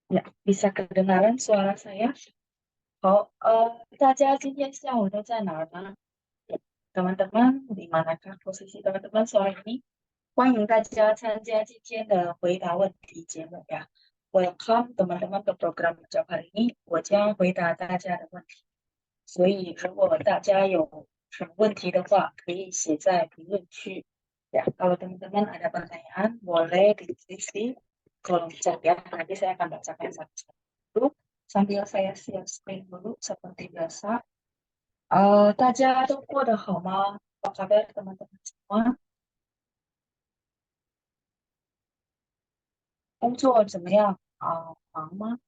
Ya, bisa kedengaran suara saya? 好，大家今天下午都在哪儿呢？teman-teman, di manakah posisi teman-teman sore ini? 欢迎大家参加今天的回答问题节目呀。Welcome teman-teman ke program jawab hari ini，我将回答大家的问题。所以，如果大家有什么问题的话，可以写在评论区。Ya, kalau teman-teman ada pertanyaan, boleh ditulis di kolom chat ya. Nanti saya akan bacakan satu-satu sambil saya share screen dulu seperti biasa. 大家都过得好吗？Apa kabar teman-teman semua？工作怎么样？忙吗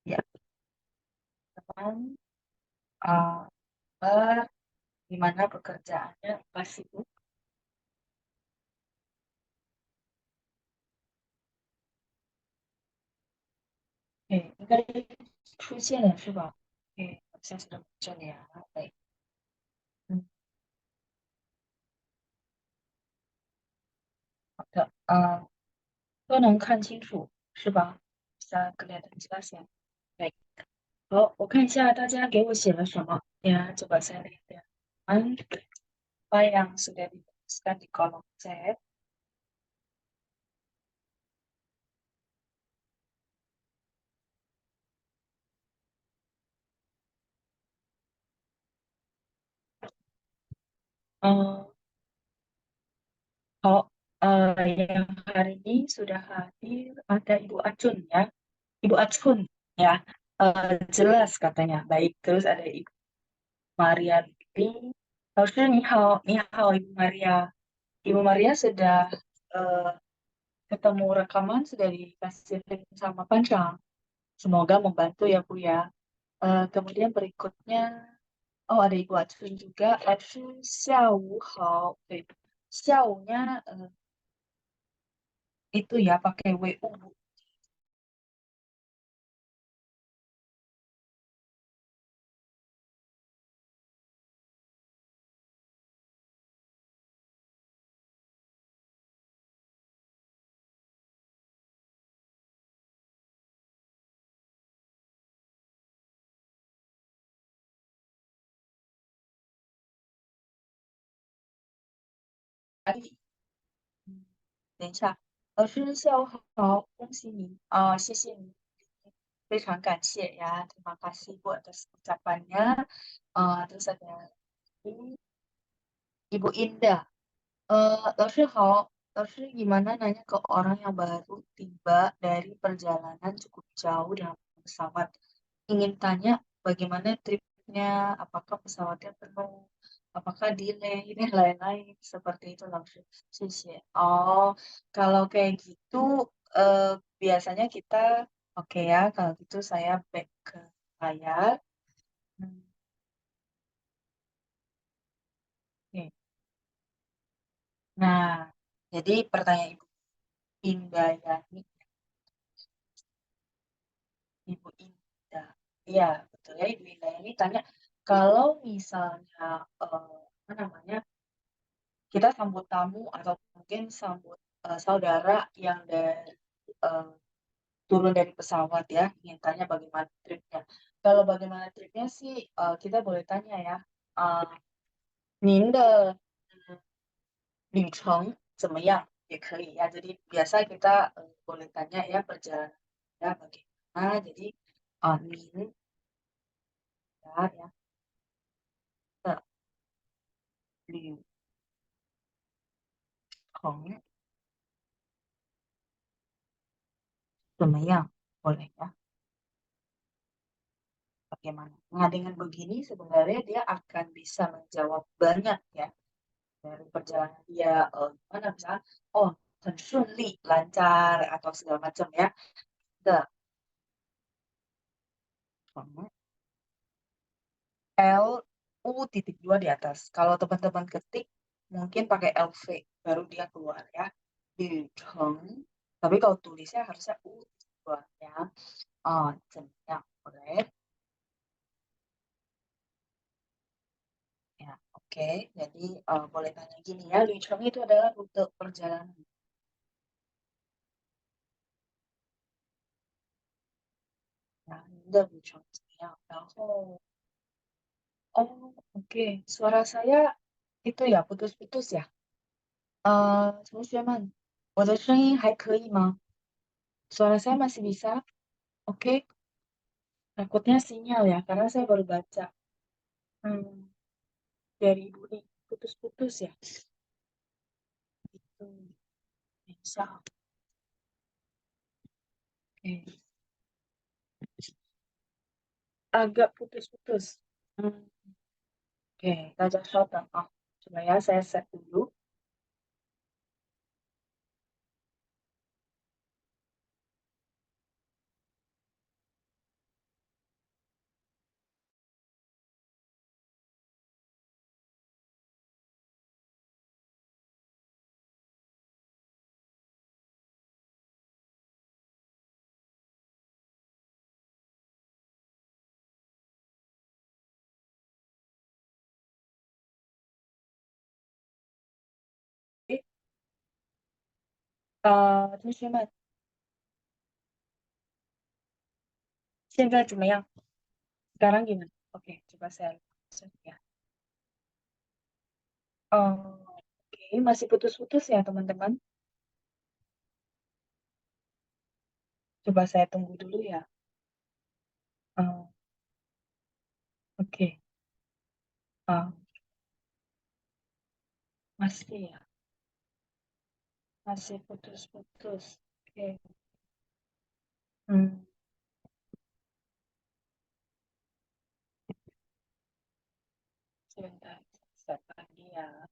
？Ya, teman. Uh, Gimana pekerjaannya? Apa sibuk? 应该出现了是吧？好像是这里啊。对，嗯，好的，都能看清楚是吧？Bisa kelihatan jelas ya. Baik. 好，我看一下大家给我写了什么。Ya, coba saya lihat ya. Apa yang sudah dituliskan di kolom chat? Eh, oh, yang hari ini sudah hadir ada Ibu Acun ya. Ibu Acun ya. Jelas katanya. Baik, terus ada Ibu Maria Lili. 老师你好，你好, Ibu Maria. Ibu Maria sudah eh, ketemu rekaman, sudah dikasih link sama Panjang. Semoga membantu ya Bu ya. Kemudian berikutnya, oh ada Ibu Acun juga. Acun Xiao Hao. Xiao-nya itu ya pakai WU. Tadi, 等一下，老师下午好，恭喜你，谢谢你，非常感谢ya, terima kasih Bu atas ucapannya. Terus ada Ibu Indah. 老师好，老师 gimana nanya ke orang yang baru tiba dari perjalanan cukup jauh dengan pesawat? Ingin tanya bagaimana tripnya, apakah pesawatnya penuh, apakah delay, dan lain-lain. Seperti itu langsung. Sisi. Oh, kalau kayak gitu, eh, biasanya kita, oke ya, kalau gitu saya back ke layar. Hmm, oke. Nah, jadi pertanyaan Ibu Indah ya, Ibu Indah. Iya, betul ya, Ibu Indah ini tanya, kalau misalnya, apa namanya, kita sambut tamu atau mungkin sambut saudara yang dari eh, turun dari pesawat ya, ingin tanya bagaimana tripnya. Kalau bagaimana tripnya sih, kita boleh tanya ya, 您的旅程怎么样也可以ya. Jadi biasa kita boleh tanya ya perjalanan ya bagaimana. Jadi 您 ya, 的旅程怎么样？boleh ya. Bagaimana? Nah, dengan begini sebenarnya dia akan bisa menjawab banyak ya dari perjalanan dia, gimana misalnya, oh, 很顺利, lancar atau segala macam ya. The L U titik dua di atas. Kalau teman-teman ketik mungkin pakai LV baru dia keluar ya. Yucheng. Tapi kalau tulisnya harusnya U titik dua ya. Yang boleh. Ya, oke. Jadi boleh tanya gini ya, Licheng itu adalah rute perjalanan. 男的补充怎么样？然后哦，OK，suara saya itu ya putus-putus ya. 同学们，我的声音还可以吗？Suara saya masih bisa? Oke, takutnya sinyal ya, karena saya baru baca. Hmm, dari Budi putus-putus ya. Itu bisa. Oke, agak putus-putus. Hmm, oke,大家稍等啊. Coba ya, saya set dulu. Oke, 同学们，现在怎么样？Sekarang gimana? Oke, coba saya set ya. Oke, masih putus-putus ya teman-teman. Coba saya tunggu dulu ya. Eh, oke, Eh, masih ya, masih putus-putus. Oke, hmm, sebentar, set lagi ya.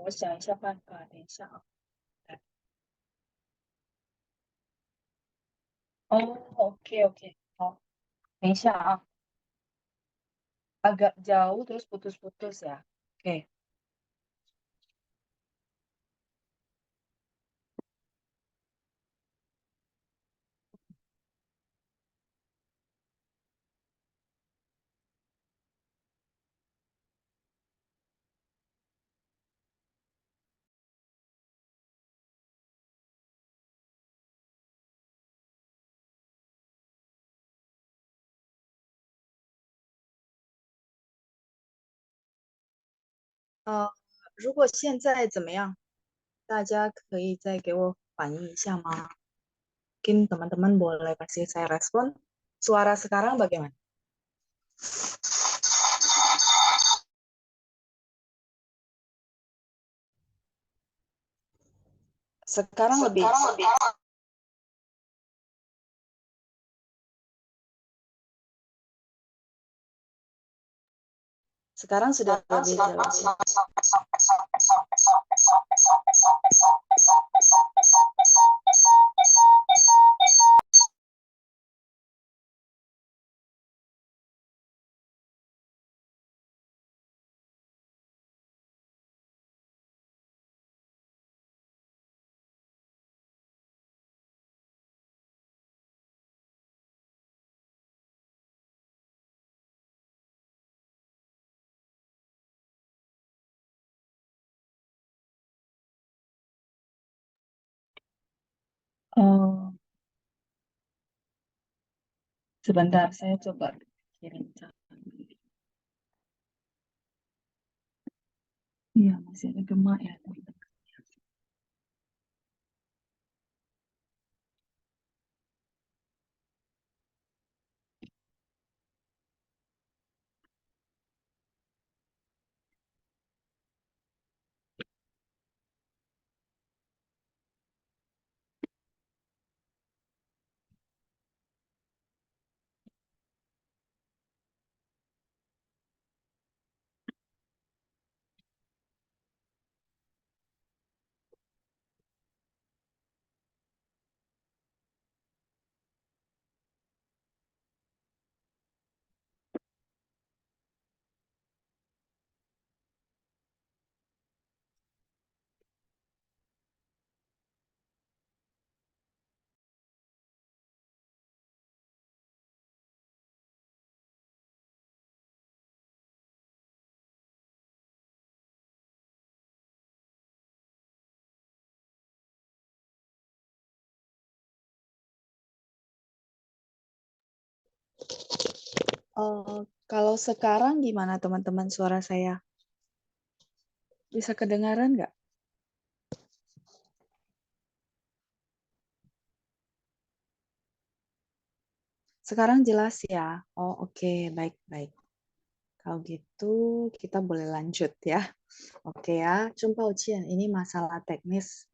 我想一下办法，等一下啊。oke oke. 好，等一下啊，agak jauh terus putus-putus ya. Oke, Uh, 如果现在怎么样？大家可以再给我反映一下吗？Mungkin teman-teman boleh kasih saya respon. Suara sekarang bagaimana? Sekarang lebih. Sekarang sudah lebih jelas. Oh, sebentar, saya coba kirim chat. Iya, masih ada gema ya, teman-teman. Kalau sekarang gimana teman-teman suara saya? Bisa kedengaran nggak? Sekarang jelas ya? Oh oke, baik-baik. Kalau gitu kita boleh lanjut ya. Oke ya, Cian, ini masalah teknis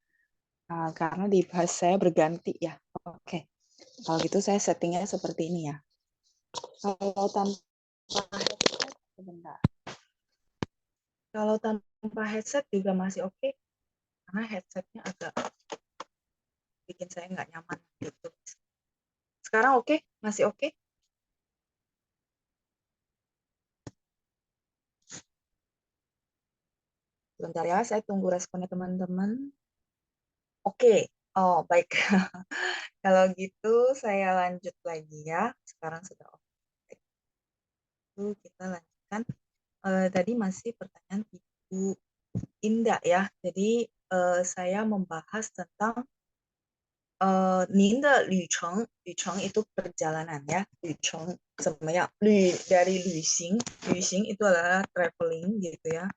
karena di bahas saya berganti ya. Oke, kalau gitu saya settingnya seperti ini ya. Kalau tanpa headset, sebentar. Kalau tanpa headset juga masih oke, karena headsetnya agak bikin saya nggak nyaman gitu. Sekarang oke? Masih oke? Sebentar ya, saya tunggu responnya teman-teman. Oke, oh baik. Kalau gitu saya lanjut lagi ya. Sekarang sudah oke. Itu kita lanjutkan. Tadi masih pertanyaan Ibu Indah ya. Jadi saya membahas tentang 您的旅程 itu perjalanan ya, 旅程怎么样？dari 旅行 itu adalah traveling gitu ya,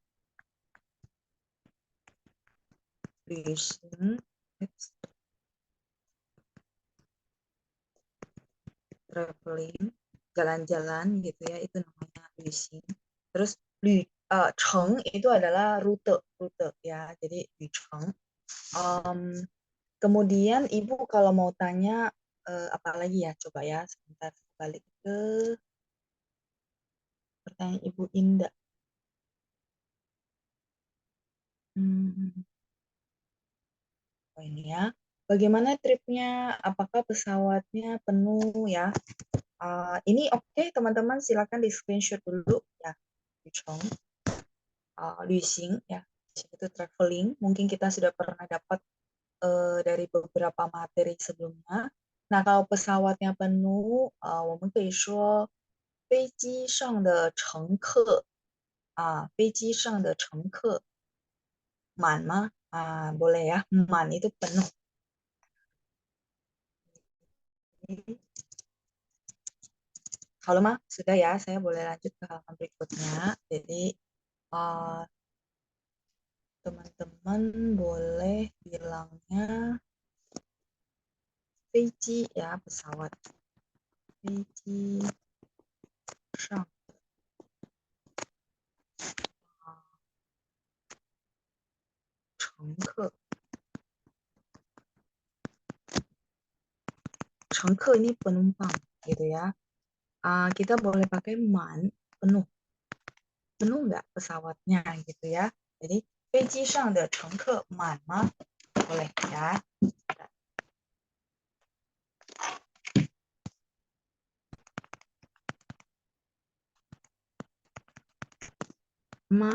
旅行 traveling jalan-jalan gitu ya, itu namanya 旅行. Terus 程 itu adalah rute ya, jadi 旅程. Kemudian Ibu kalau mau tanya apa lagi ya, coba ya sebentar balik ke pertanyaan Ibu Indah. Hmm, oh ini ya. Bagaimana tripnya? Apakah pesawatnya penuh ya? Ini oke, teman-teman silakan di screenshot dulu ya. Yucheng, Luising ya. Itu traveling. Mungkin kita sudah pernah dapat dari beberapa materi sebelumnya. Nah, kalau pesawatnya penuh, 我们可以说飞机上的乘客飞机上的乘客满吗？boleh ya, 满 itu penuh. Kalau mah sudah ya, saya boleh lanjut ke halaman berikutnya. Jadi uh, teman-teman boleh bilangnya 飞机 ya, pesawat. 飞机上乘客，乘客 ini penumpang gitu ya. Kita boleh pakai man, penuh. Penuh nggak pesawatnya gitu ya. Jadi 飞机上的乘客满吗？boleh ya. Ma,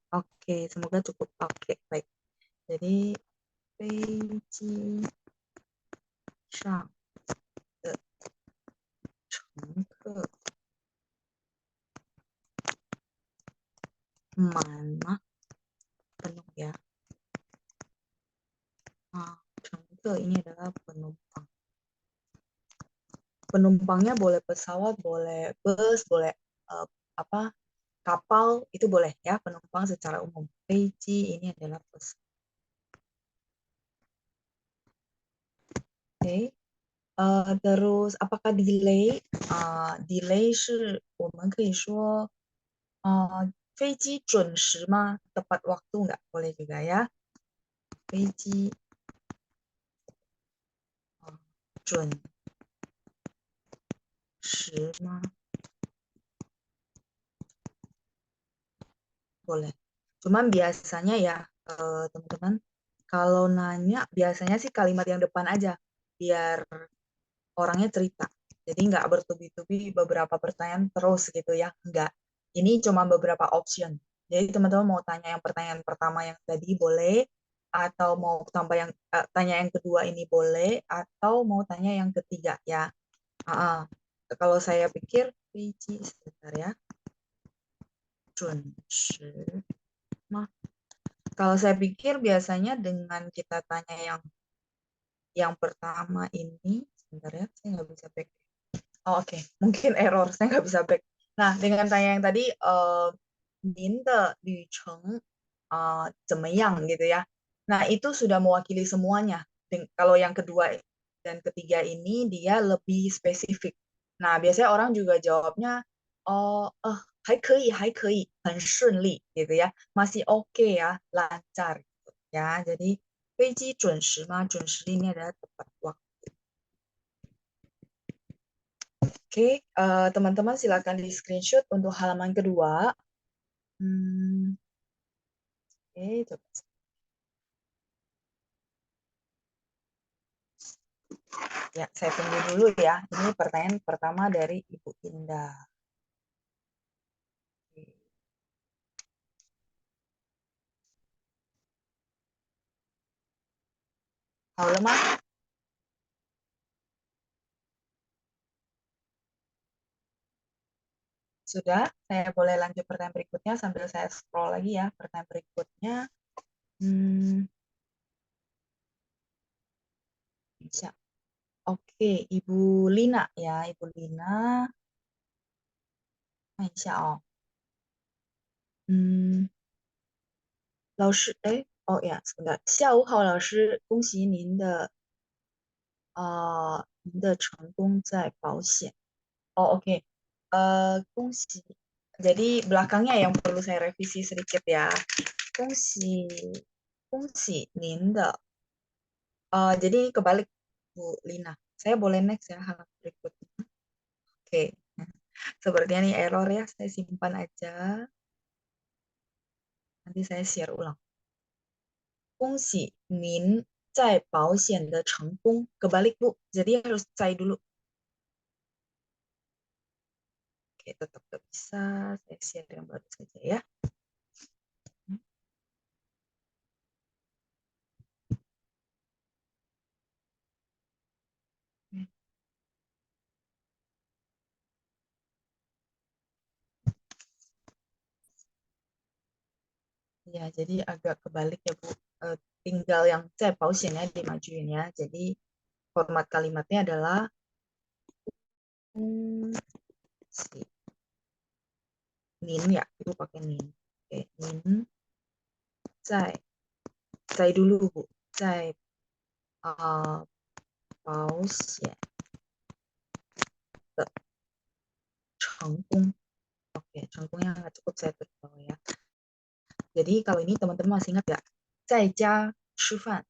oke, semoga cukup. Oke, baik. Jadi 飞机上的乘客满吗？penuh ya.乘客 ini adalah penumpang. Penumpangnya boleh pesawat, boleh bus, boleh apa kapal, itu boleh ya, penumpang secara umum. 飞机 ini adalah bus. Oke. Terus apakah delay? Delay 是我们可以说飞机准时吗？tepat waktu nggak? Boleh juga ya. 飞机准时吗？boleh. Cuman biasanya ya teman-teman, kalau nanya biasanya sih kalimat yang depan aja biar orangnya cerita. Jadi nggak bertubi-tubi beberapa pertanyaan terus gitu ya. Nggak. Ini cuma beberapa option. Jadi teman-teman mau tanya yang pertanyaan pertama yang tadi boleh, atau mau tambah yang tanya yang kedua ini boleh, atau mau tanya yang ketiga ya. Kalau saya pikir, sebentar ya. 准时 kalau saya pikir biasanya dengan kita tanya yang pertama ini, sebentar ya, saya nggak bisa pakai. Oh, oke. Mungkin error, saya nggak bisa back. Nah, dengan tanya yang tadi, 您的旅程怎么样gitu ya. Nah, itu sudah mewakili semuanya. Kalau yang kedua dan ketiga ini dia lebih spesifik. Nah, biasanya orang juga jawabnya, oh, 还可以,很顺利 gitu ya. Masih oke ya, lancar gitu ya. Jadi, 飞机准时吗？准时 ini adalah tepat waktu. Oke, teman-teman silakan di screenshot untuk halaman kedua. Hmm, oke, coba. Ya, saya tunggu dulu ya. Ini pertanyaan pertama dari Ibu Indah. Oke. Halo, Mas. Sudah? Saya boleh lanjut pertanyaan berikutnya sambil saya scroll lagi ya. Pertanyaan berikutnya. Hmm, bisa. Oke, Ibu Lina ya. Ibu Lina. Insya Allah. 嗯，老师，哎，哦呀，sebentar. 下午好，老师，恭喜您的成功在保险。Oh, oke. Kongsi. Jadi belakangnya yang perlu saya revisi sedikit ya. Kongsi, kongsi Ninda. Jadi kebalik Bu Lina. Saya boleh next ya halaman berikutnya. Oke. Sepertinya ini error ya. Saya simpan aja. Nanti saya share ulang. Kongsi Nin 在保险的成功. Kebalik Bu. Jadi harus 在 dulu. Oke, tetap gak bisa. Saya share yang baru saja ya. Ya, jadi agak kebalik ya Bu. Tinggal yang saya pausin ya, dimajuin ya. Jadi format kalimatnya adalah si nin ya, itu pakai nin. Oke, nin, 在 dulu Bu. 在保险的成功. Oke, 成功nya nggak cukup saya tulis bawah ya. Jadi kalau ini teman-teman masih ingat ya? 在家吃饭.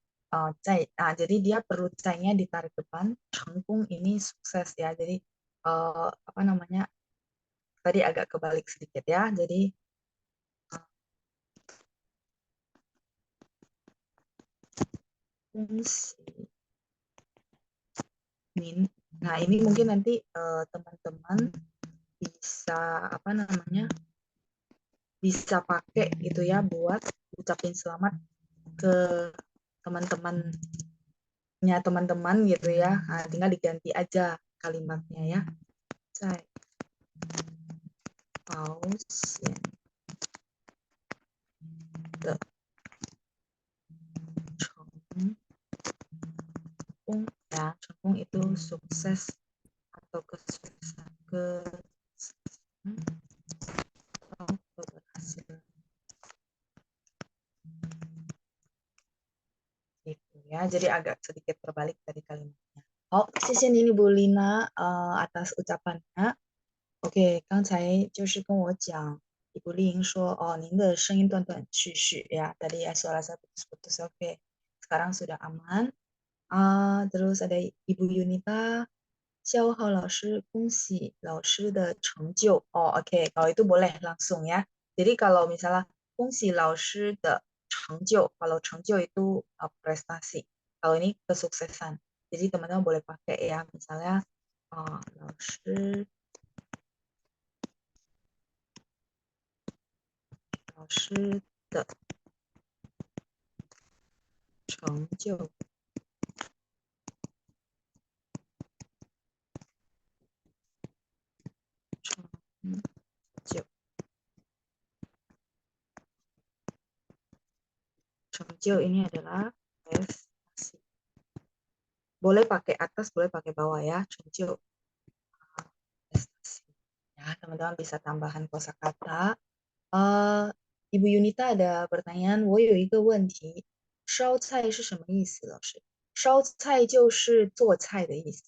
Jadi dia perlu nya ditarik depan. 成功 ini sukses ya. Jadi apa namanya? Tadi agak kebalik sedikit ya. Jadi nah ini mungkin nanti teman-teman bisa apa namanya bisa pakai gitu ya buat ucapin selamat ke teman-temannya teman-teman gitu ya. Nah, tinggal diganti aja kalimatnya ya. 在保险的成功 ya, 成功 itu sukses atau kesuksesan atau keberhasilan gitu ya. Jadi agak sedikit terbalik tadi kalimatnya. Oh, 谢谢您 Bu Lina atas ucapannya. OK，刚才就是跟我讲，Ibu Ling 说，哦，您的声音断断续续ya, tadi ya suara saya putus-putus. Oke, sekarang sudah aman. Terus ada Ibu Yunita, 下午好，老师，恭喜老师的成就. Oh, oke, kalau itu boleh langsung ya. Jadi kalau misalnya 恭喜老师的成就, kalau 成就 itu prestasi. Kalau ini kesuksesan. Jadi teman-teman boleh pakai ya, misalnya 老师的成就，成就，成就 ini adalah prestasi. Boleh pakai atas, boleh pakai bawah ya, 成就. teman-teman bisa tambahan kosakata. Uh, Ibu Yunita ada pertanyaan, 我有一个问题，烧菜是什么意思，老师？烧菜就是做菜的意思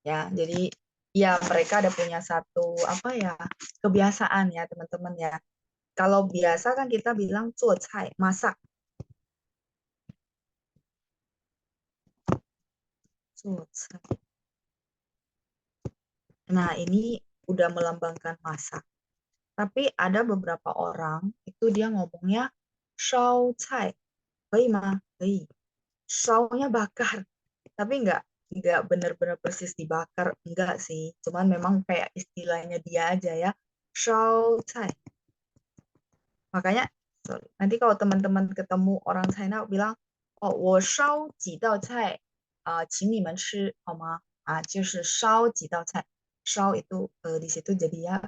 ，ya. Jadi ya mereka ada punya satu apa ya kebiasaan ya teman-teman ya. Kalau biasa kan kita bilang 做菜, masak, 做菜. Nah ini udah melambangkan masak. Tapi ada beberapa orang itu dia ngomongnya 烧菜, 可以吗？可以. Saunya bakar, tapi nggak benar-benar persis dibakar, enggak sih. Cuman memang kayak istilahnya dia aja ya, shao cai. Makanya sorry, nanti kalau teman-teman ketemu orang China bilang, oh, 我烧几道菜, 请你们吃好吗？就是烧几道菜. Shao itu di situ jadi ya,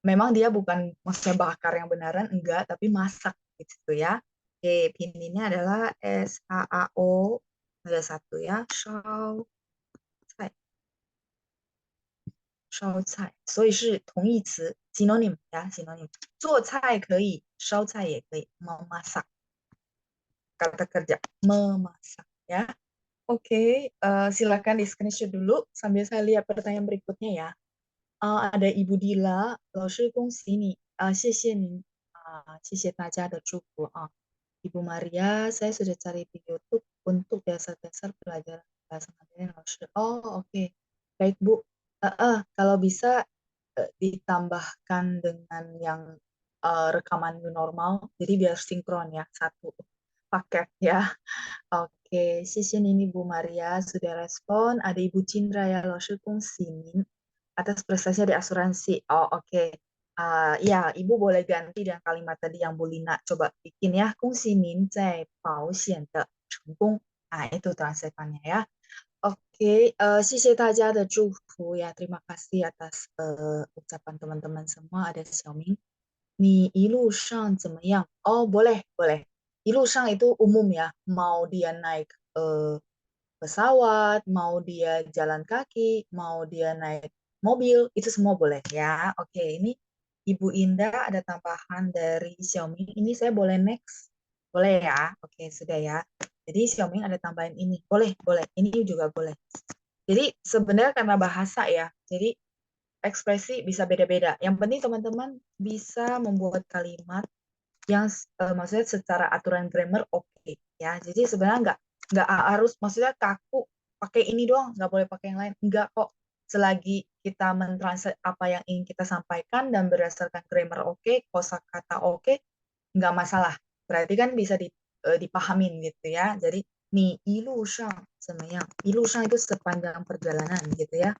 memang dia bukan maksudnya bakar yang beneran, enggak, tapi masak gitu ya. Oke, pininnya adalah SHAO, ada satu ya, Shao Cai, Shao Cai, 所以是同义词 synonym 呀，synonym。做菜可以，烧菜也可以，memasak kata kerja memasak ya. Oke, silakan di screenshot dulu sambil saya lihat pertanyaan berikutnya ya. Ada Ibu Dila, 老师恭喜你，谢谢您，谢谢大家的祝福啊。Ibu Maria, saya sudah cari di YouTube untuk dasar-dasar pelajaran bahasa Mandarin, laoshi. Oh, oke. Baik, Bu. Kalau bisa ditambahkan dengan yang rekaman new normal, jadi biar sinkron ya, satu paket ya. Oke, 谢谢您 Ibu Maria sudah respon. Ada Ibu Cindra ya, 老师恭喜您 atas prestasinya di asuransi. Oh, oke. Ya, Ibu boleh ganti dengan kalimat tadi yang Bu Lina coba bikin ya. 恭喜您在保险的成功. Nah, itu translatannya ya. Oke, 谢谢大家的祝福 ya. Terima kasih atas ucapan teman-teman semua. Ada Xiaoming. 你一路上怎么样? Oh, boleh, boleh. 一路上 itu umum ya. Mau dia naik pesawat, mau dia jalan kaki, mau dia naik mobil, itu semua boleh ya. Oke, ini Ibu Indah ada tambahan dari Xiaoming. Ini saya boleh next? Boleh ya? Oke, sudah ya. Jadi Xiaoming ada tambahan ini. Boleh, boleh. Ini juga boleh. Jadi sebenarnya karena bahasa ya, jadi ekspresi bisa beda-beda. Yang penting teman-teman bisa membuat kalimat yang maksudnya secara aturan grammar oke ya. Jadi sebenarnya nggak harus maksudnya kaku pakai ini doang, nggak boleh pakai yang lain. Nggak kok. Selagi kita mentranslate apa yang ingin kita sampaikan dan berdasarkan grammar oke, kosakata oke, nggak masalah. Berarti kan bisa dipahamin gitu ya. Jadi nih ilu shang semuanya. Ilu shang itu sepanjang perjalanan gitu ya.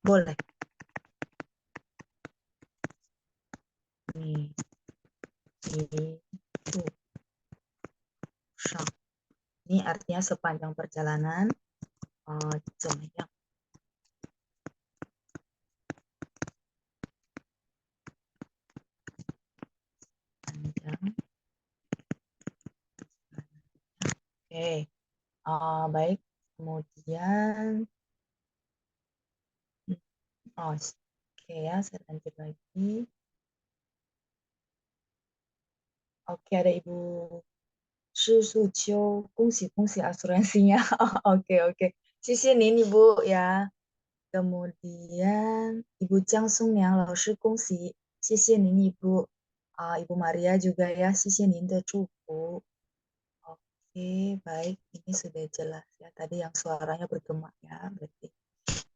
Boleh. Nih ilu shang. Ini artinya sepanjang perjalanan. Semuanya. Panjang. Oke. Baik. Kemudian oke ya, saya lanjut lagi. Oke, ada Ibu Shisuqiu, 恭喜恭喜 asuransinya. Oke, oke. 谢谢您 Ibu ya. Kemudian Ibu Jiang Songyang, 老师恭喜, 谢谢您 Ibu. Ibu Maria juga ya, 谢谢您的祝福. Oke, baik. Ini sudah jelas ya. Tadi yang suaranya bergema ya, berarti.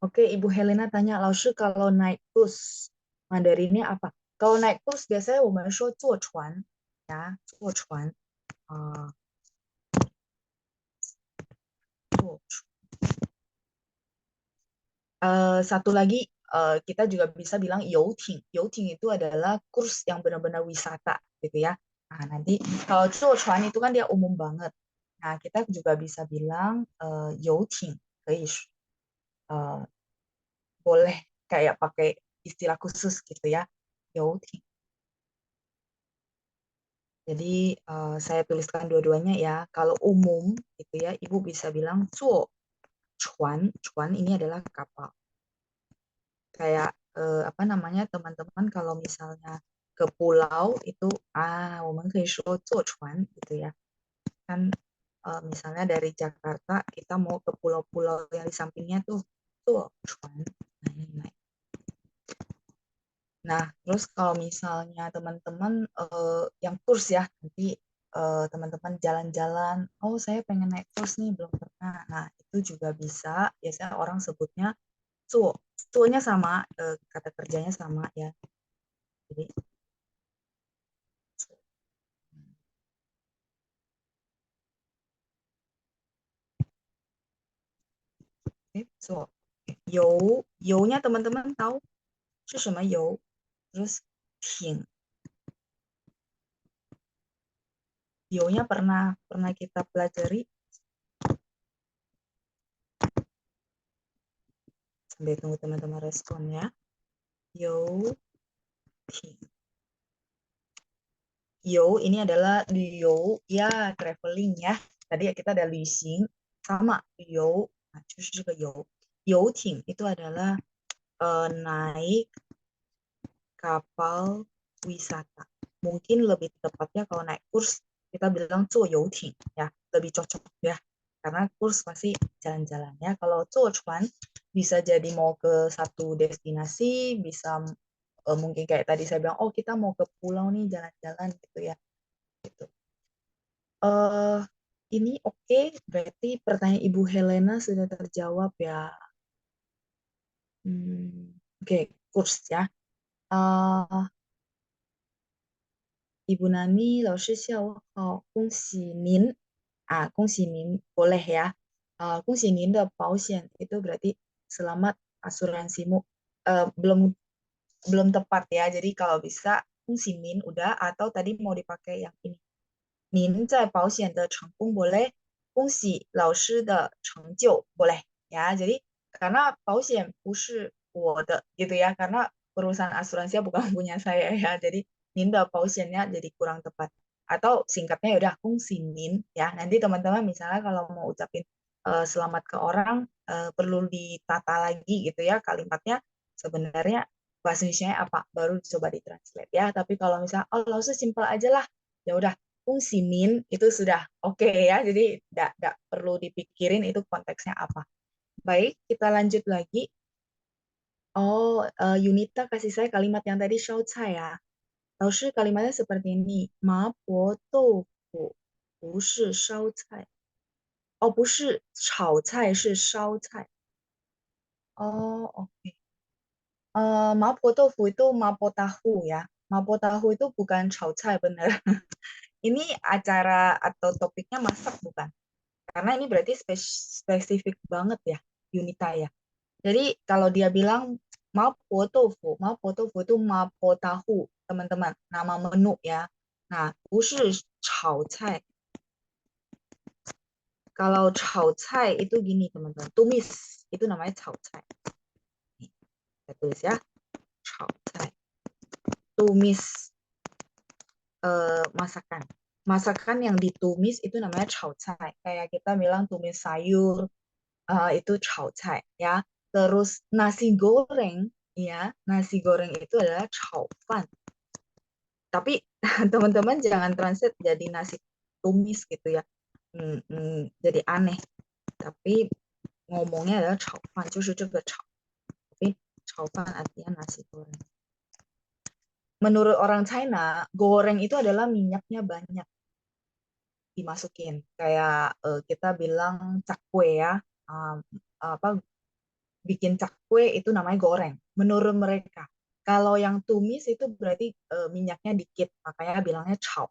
Oke, Ibu Helena tanya, 老师 kalau naik bus, Mandarinnya apa? Kalau naik bus biasanya 我们说坐船 ya, 坐船. 坐船. Satu lagi kita juga bisa bilang youting. Youting itu adalah kurs yang benar-benar wisata gitu ya. Nah, nanti kalau 坐船 itu kan dia umum banget. Nah, kita juga bisa bilang youting, boleh kayak pakai istilah khusus gitu ya. Youting. Jadi saya tuliskan dua-duanya ya. Kalau umum gitu ya, Ibu bisa bilang 坐船. Cuan ini adalah kapal. Kayak apa namanya teman-teman kalau misalnya ke pulau itu 我们可以说坐船 gitu ya kan misalnya dari Jakarta kita mau ke pulau-pulau yang di sampingnya tuh 坐船 nah, ini naik. Nah terus kalau misalnya teman-teman yang kurs ya nanti teman-teman jalan-jalan oh saya pengen naik kurs nih belum pernah nah itu juga bisa biasanya orang sebutnya 坐 坐nya sama kata kerjanya sama ya jadi so, 油nya teman-teman tahu 是什么油 terus 挺 油nya pernah pernah kita pelajari sambil tunggu teman-teman respon ya 油 挺 油 ini adalah 旅游 ya traveling ya tadi ya kita ada 旅行 sama 旅游 nah, 就是这个油游艇 itu adalah naik kapal wisata. Mungkin lebih tepatnya kalau naik kurs kita bilang 坐游艇 ya, lebih cocok ya. Karena kurs pasti jalan-jalan ya. Kalau 坐船 bisa jadi mau ke satu destinasi, bisa mungkin kayak tadi saya bilang, oh kita mau ke pulau nih jalan-jalan gitu ya. Gitu. Uh, ini oke, berarti pertanyaan Ibu Helena sudah terjawab ya. Oke, kurs ya. Uh, Ibu Nani, 老师下午好，恭喜您 恭喜您 boleh ya. 恭喜您的保险 itu berarti selamat asuransimu. Belum belum tepat ya. Jadi kalau bisa 恭喜您 udah atau tadi mau dipakai yang ini. 您在保险的成功 boleh 恭喜老师的成就 boleh ya. Jadi karena 保险不是我的 gitu ya. Karena perusahaan asuransi bukan punya saya ya. Jadi 您的保险nya jadi kurang tepat. Atau singkatnya ya udah 恭喜您 ya. Nanti teman-teman misalnya kalau mau ucapin selamat ke orang perlu ditata lagi gitu ya kalimatnya sebenarnya bahasa Indonesia apa baru coba ditranslate ya. Tapi kalau misalnya oh langsung simpel aja lah ya udah 恭喜您 itu sudah oke ya. Jadi tidak perlu dipikirin itu konteksnya apa. Baik, kita lanjut lagi. Oh, Yunita kasih saya kalimat yang tadi 烧菜 ya. 老师 kalimatnya seperti ini. 麻婆豆腐不是烧菜. Oh, 不是炒菜, 是烧菜. Oh, oke. Mapo tofu itu mapo tahu ya. Mapo tahu itu bukan 炒菜 benar. Ini acara atau topiknya masak bukan? Karena ini berarti spesifik banget ya, Yunita ya. Jadi kalau dia bilang mapo tofu itu mapo tahu, teman-teman, nama menu ya. Nah, 不是炒菜. Kalau 炒菜 itu gini, teman-teman. Tumis itu namanya 炒菜. Kita tulis ya, 炒菜. Tumis masakan. Masakan yang ditumis itu namanya 炒菜. Kayak kita bilang tumis sayur, itu 炒菜 ya. Terus nasi goreng ya, nasi goreng itu adalah 炒饭. Tapi teman-teman jangan translate jadi nasi tumis gitu ya. Jadi aneh. Tapi ngomongnya adalah 炒饭, 就是这个炒. Tapi 炒饭 artinya nasi goreng. Menurut orang China, goreng itu adalah minyaknya banyak dimasukin. Kayak kita bilang cakwe ya. Apa bikin cakwe itu namanya goreng. Menurut mereka. Kalau yang tumis itu berarti minyaknya dikit, makanya bilangnya 炒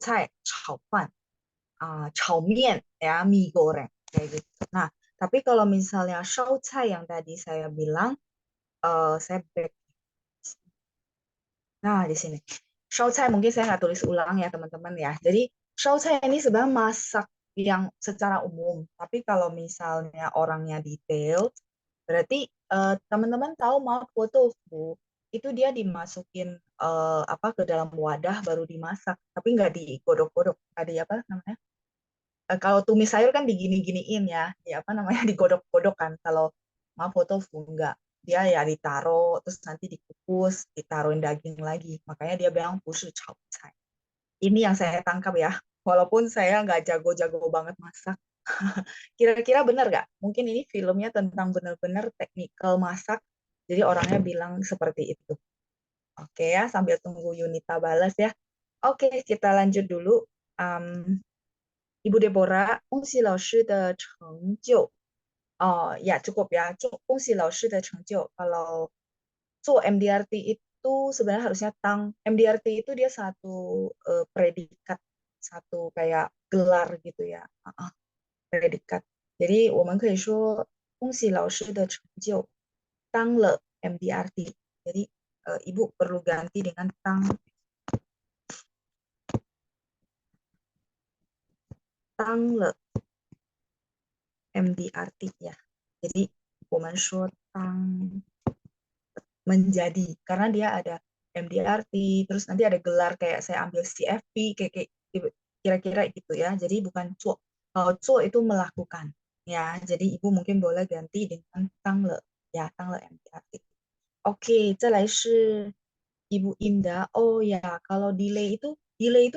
菜, 炒饭, 炒面 ya, mie goreng kayak gitu. Nah, tapi kalau misalnya 烧菜 yang tadi saya bilang, saya back. Nah, di sini. 烧菜 mungkin saya nggak tulis ulang ya teman-teman ya. Jadi 烧菜 ini sebenarnya masak yang secara umum. Tapi kalau misalnya orangnya detail, berarti teman-teman tahu mapo tofu itu dia dimasukin apa ke dalam wadah baru dimasak, tapi nggak digodok-godok. Tadi apa namanya? Kalau tumis sayur kan digini-giniin ya, ya apa namanya digodok-godok kan. Kalau mapo tofu enggak. dia ya ditaruh terus nanti dikukus, ditaruhin daging lagi. Makanya dia bilang 不是炒菜. Ini yang saya tangkap ya. Walaupun saya nggak jago-jago banget masak. Kira-kira benar nggak? Mungkin ini filmnya tentang benar-benar teknikal masak. Jadi orangnya bilang seperti itu. Oke ya, sambil tunggu Yunita balas ya. Oke, kita lanjut dulu. Um, Ibu Deborah, 恭喜老师的成就. Oh ya cukup ya. 恭喜老师的成就. Kalau MDRT itu sebenarnya harusnya MDRT itu dia satu predikat, satu kayak gelar gitu ya. Predikat. Jadi 我们可以说恭喜老师的成就当了 MDRT. Jadi ibu perlu ganti dengan tang le MDRT ya. Jadi 我们说当 menjadi karena dia ada MDRT terus nanti ada gelar kayak saya ambil CFP kayak kira-kira gitu ya. Jadi bukan cuo. Kalau cuo itu melakukan ya. Jadi ibu mungkin boleh ganti dengan tang le ya, tang le MDRT. Oke, 再来是 Ibu Indah. Oh ya, kalau delay itu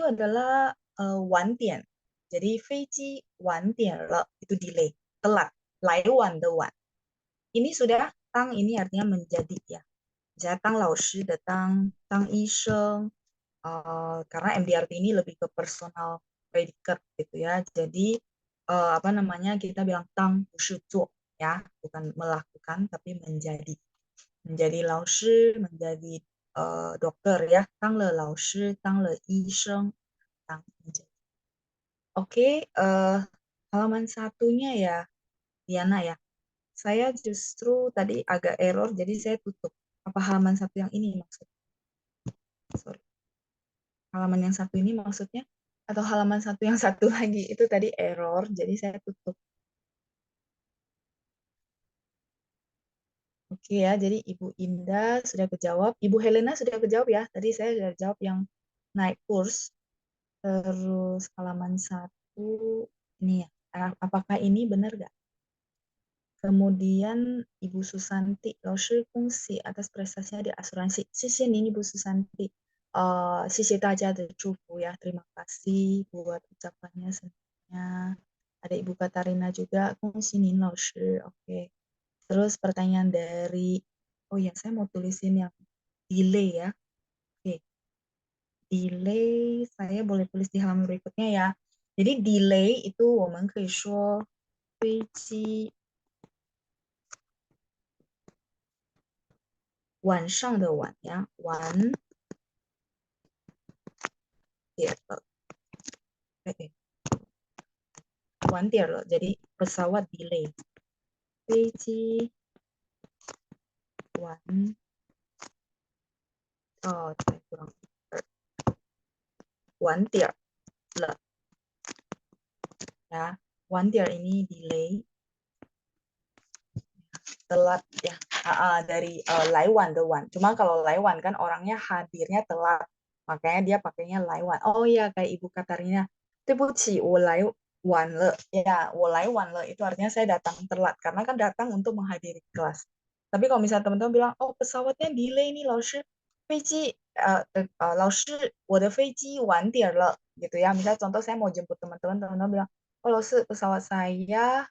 adalah 晚点. Jadi 飞机晚点了 itu delay, telat, 来晚的晚. Ini sudah tang ini artinya menjadi ya. Misalnya tang 老师 datang, tang 医生, karena MDRT ini lebih ke personal predikat gitu ya. Jadi apa namanya kita bilang tang 不是做 ya, bukan melakukan tapi menjadi 老师, menjadi dokter ya, 当了老师, 当了医生, menjadi. Oke, halaman satunya ya, Diana ya. Saya justru tadi agak error, jadi saya tutup. Apa halaman satu yang ini maksudnya? Sorry. Halaman yang satu ini maksudnya? Atau halaman satu yang satu lagi? Itu tadi error, jadi saya tutup. Oke ya, jadi Ibu Indah sudah kejawab. Ibu Helena sudah kejawab ya. Tadi saya sudah jawab yang naik kurs. Terus halaman satu ini ya. Apakah ini benar nggak? Kemudian Ibu Susanti, 老师恭喜 atas prestasinya di asuransi. 谢谢您 Ibu Susanti. 谢谢大家的祝福 ya. Terima kasih buat ucapannya semuanya. Ada Ibu Katarina juga. 恭喜您 老师. Oke. Terus pertanyaan dari, oh ya saya mau tulisin yang delay ya. Oke. Delay saya boleh tulis di halaman berikutnya ya. Jadi delay itu 我们可以说飞机晚上的晚呀，晚点了，晚点了，jadi pesawat delay，飞机晚再kurang晚点了ya，晚点ini delay telat ya, dari 来晚的晚. Cuma kalau 来晚 kan orangnya hadirnya telat, makanya dia pakainya 来晚. Oh ya kayak Ibu Katarina, 对不起我来晚了 ya, 我来晚了itu artinya saya datang telat karena kan datang untuk menghadiri kelas. Tapi kalau misalnya teman-teman bilang, oh pesawatnya delay nih 老师, 飞机老师我的飞机晚点了 gitu ya. Misalnya contoh saya mau jemput teman-teman, teman-teman bilang, oh 老师 pesawat saya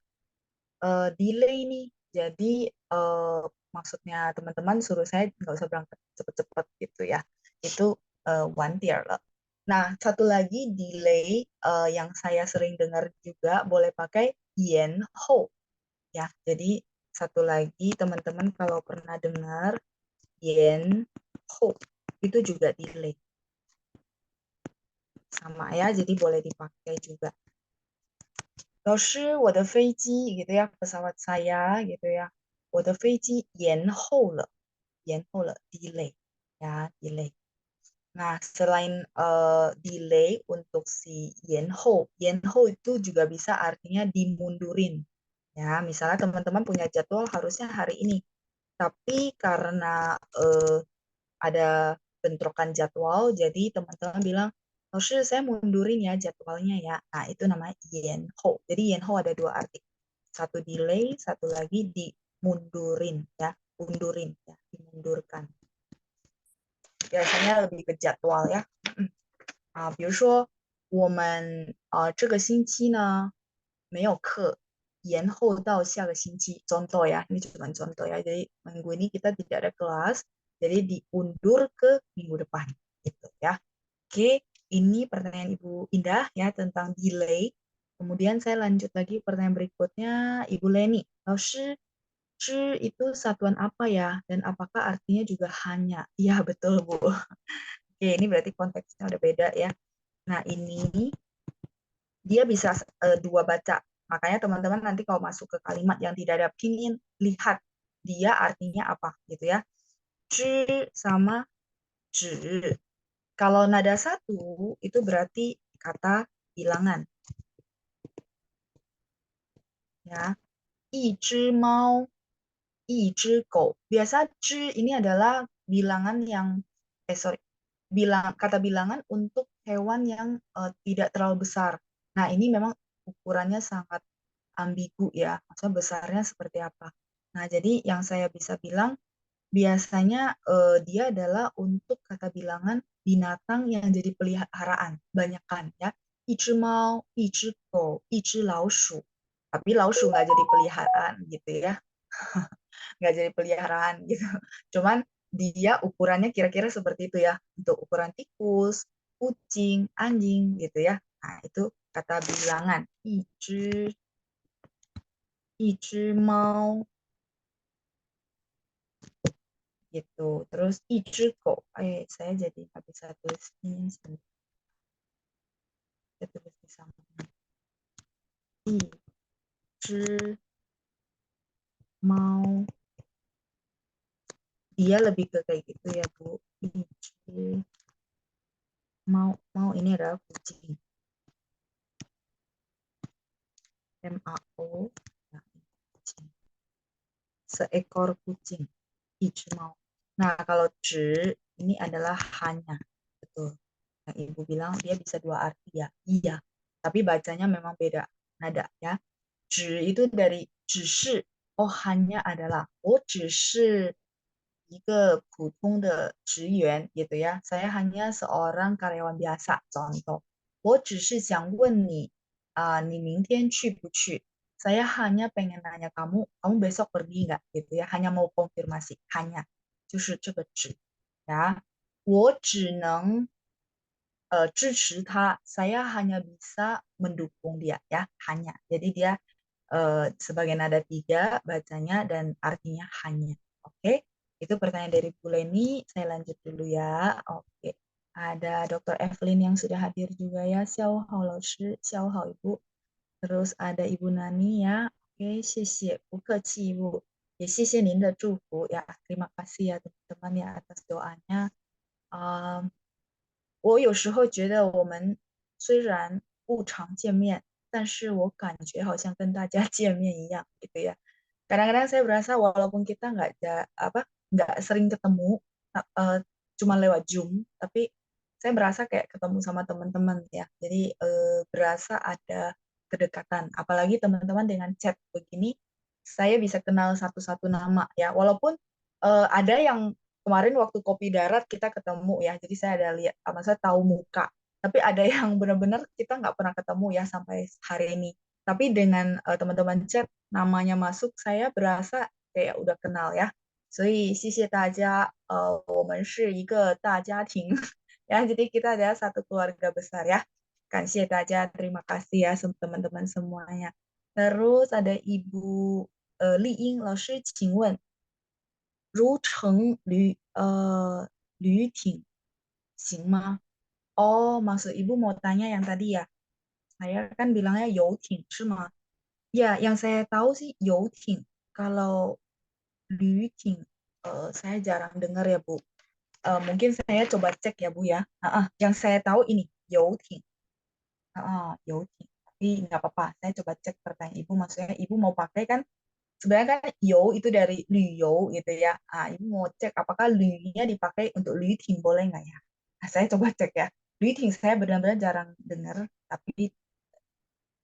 delay nih. Jadi maksudnya teman-teman suruh saya nggak usah berangkat cepet-cepet gitu ya. Itu one tier lah. Nah, satu lagi delay yang saya sering dengar juga boleh pakai yen ho ya. Jadi satu lagi teman-teman kalau pernah dengar yen ho itu juga delay. Sama ya, jadi boleh dipakai juga. 老师，我的飞机 gitu ya, pesawat saya gitu ya. 我的飞机延后了 delay ya, delay. Nah, selain delay untuk si yenho itu juga bisa artinya dimundurin. Ya, misalnya teman-teman punya jadwal harusnya hari ini, tapi karena ada bentrokan jadwal, jadi teman-teman bilang, 老师, saya mundurin ya jadwalnya ya. Nah, itu namanya yenho. Jadi yenho ada dua arti. Satu delay, satu lagi dimundurin ya. diundurin ya, dimundurkan. Biasanya lebih ke jadwal ya. 比如说我们这个星期呢没有课，延后到下个星期. Contoh ya, ini cuma contoh ya. Jadi minggu ini kita tidak ada kelas, jadi diundur ke minggu depan gitu ya. Oke, ini pertanyaan Ibu Indah ya tentang delay. Kemudian saya lanjut lagi pertanyaan berikutnya, Ibu Leni. 老师, itu satuan apa ya? Dan apakah artinya juga hanya? Iya, betul, Bu. Oke, ini berarti konteksnya udah beda ya. Nah, ini dia bisa dua baca. Makanya teman-teman nanti kalau masuk ke kalimat yang tidak ada pinyin, lihat dia artinya apa gitu ya. Zhi sama zhi. Kalau nada satu itu berarti kata bilangan. Ya. 一只猫, 一只狗. Biasa zhi ini adalah bilangan yang kata bilangan untuk hewan yang tidak terlalu besar. Nah, ini memang ukurannya sangat ambigu ya, maksudnya besarnya seperti apa. Nah, jadi yang saya bisa bilang biasanya dia adalah untuk kata bilangan binatang yang jadi peliharaan, banyakan ya. 一只猫, 一只狗, 一只老鼠. Tapi 老鼠 nggak jadi peliharaan gitu ya, nggak jadi peliharaan gitu. Cuman dia ukurannya kira-kira seperti itu ya, untuk ukuran tikus, kucing, anjing gitu ya. Nah, itu kata bilangan. 一只猫 gitu. Terus 一只狗. Saya jadi nggak bisa tulis ini. Saya tulis di samping. 一只猫. Dia lebih ke kayak gitu ya, Bu. 一只猫. Mau ini adalah kucing. MAO. Nah, kucing. Seekor kucing. 一只猫. Nah, kalau 只 ini adalah hanya. Betul. Yang Ibu bilang dia bisa dua arti ya. Iya. Tapi bacanya memang beda nada ya. 只 itu dari 只是 oh hanya adalah 我只是一个普通的职员 gitu ya. Saya hanya seorang karyawan biasa. Contoh, 我只是想问你, 你明天去不去? Saya hanya pengen nanya kamu, kamu besok pergi nggak? Gitu ya. Hanya mau konfirmasi, hanya. 就是这个只 ya. 我只能支持他, saya hanya bisa mendukung dia ya, hanya. Jadi dia sebagai nada tiga bacanya dan artinya hanya. Oke, itu pertanyaan dari Bu Leni. Saya lanjut dulu ya. Oke, ada Dr. Evelyn yang sudah hadir juga ya. Xiao hao laoshi, xiao hao ibu. Terus ada Ibu Nani ya. Oke, 谢谢, 不客气 Ibu. Ya, 谢谢您的祝福 ya. Terima kasih ya teman-teman ya atas doanya. 我有时候觉得我们虽然不常见面，但是我感觉好像跟大家见面一样gitu ya. Kadang-kadang saya berasa walaupun kita nggak sering ketemu, cuma lewat Zoom, tapi saya berasa kayak ketemu sama teman-teman ya. Jadi berasa ada kedekatan. Apalagi teman-teman dengan chat begini, saya bisa kenal satu-satu nama ya. Walaupun ada yang kemarin waktu kopi darat kita ketemu ya, jadi saya ada lihat, saya tahu muka. Tapi ada yang benar-benar kita nggak pernah ketemu ya sampai hari ini. Tapi dengan teman-teman chat namanya masuk, saya berasa kayak udah kenal ya. 所以谢谢大家，我们是一个大家庭ya, jadi kita adalah satu keluarga besar ya. 感谢大家, terima kasih ya teman-teman semuanya. Terus ada Ibu Li Ying, 老师，请问如乘旅艇行吗? Oh, maksud Ibu mau tanya yang tadi ya. Saya kan bilangnya 游艇是吗? Ya, yang saya tahu sih 游艇. Kalau 旅艇, saya jarang dengar ya, Bu. Mungkin saya coba cek ya, Bu ya. Yang saya tahu ini 游艇. 游艇. Tapi nggak apa-apa, saya coba cek pertanyaan Ibu. Maksudnya Ibu mau pakai kan, sebenarnya kan yo itu dari 旅游 gitu ya. Ibu mau cek apakah 旅nya dipakai untuk 旅艇 boleh nggak ya? Nah, saya coba cek ya. 旅艇 saya benar-benar jarang dengar, tapi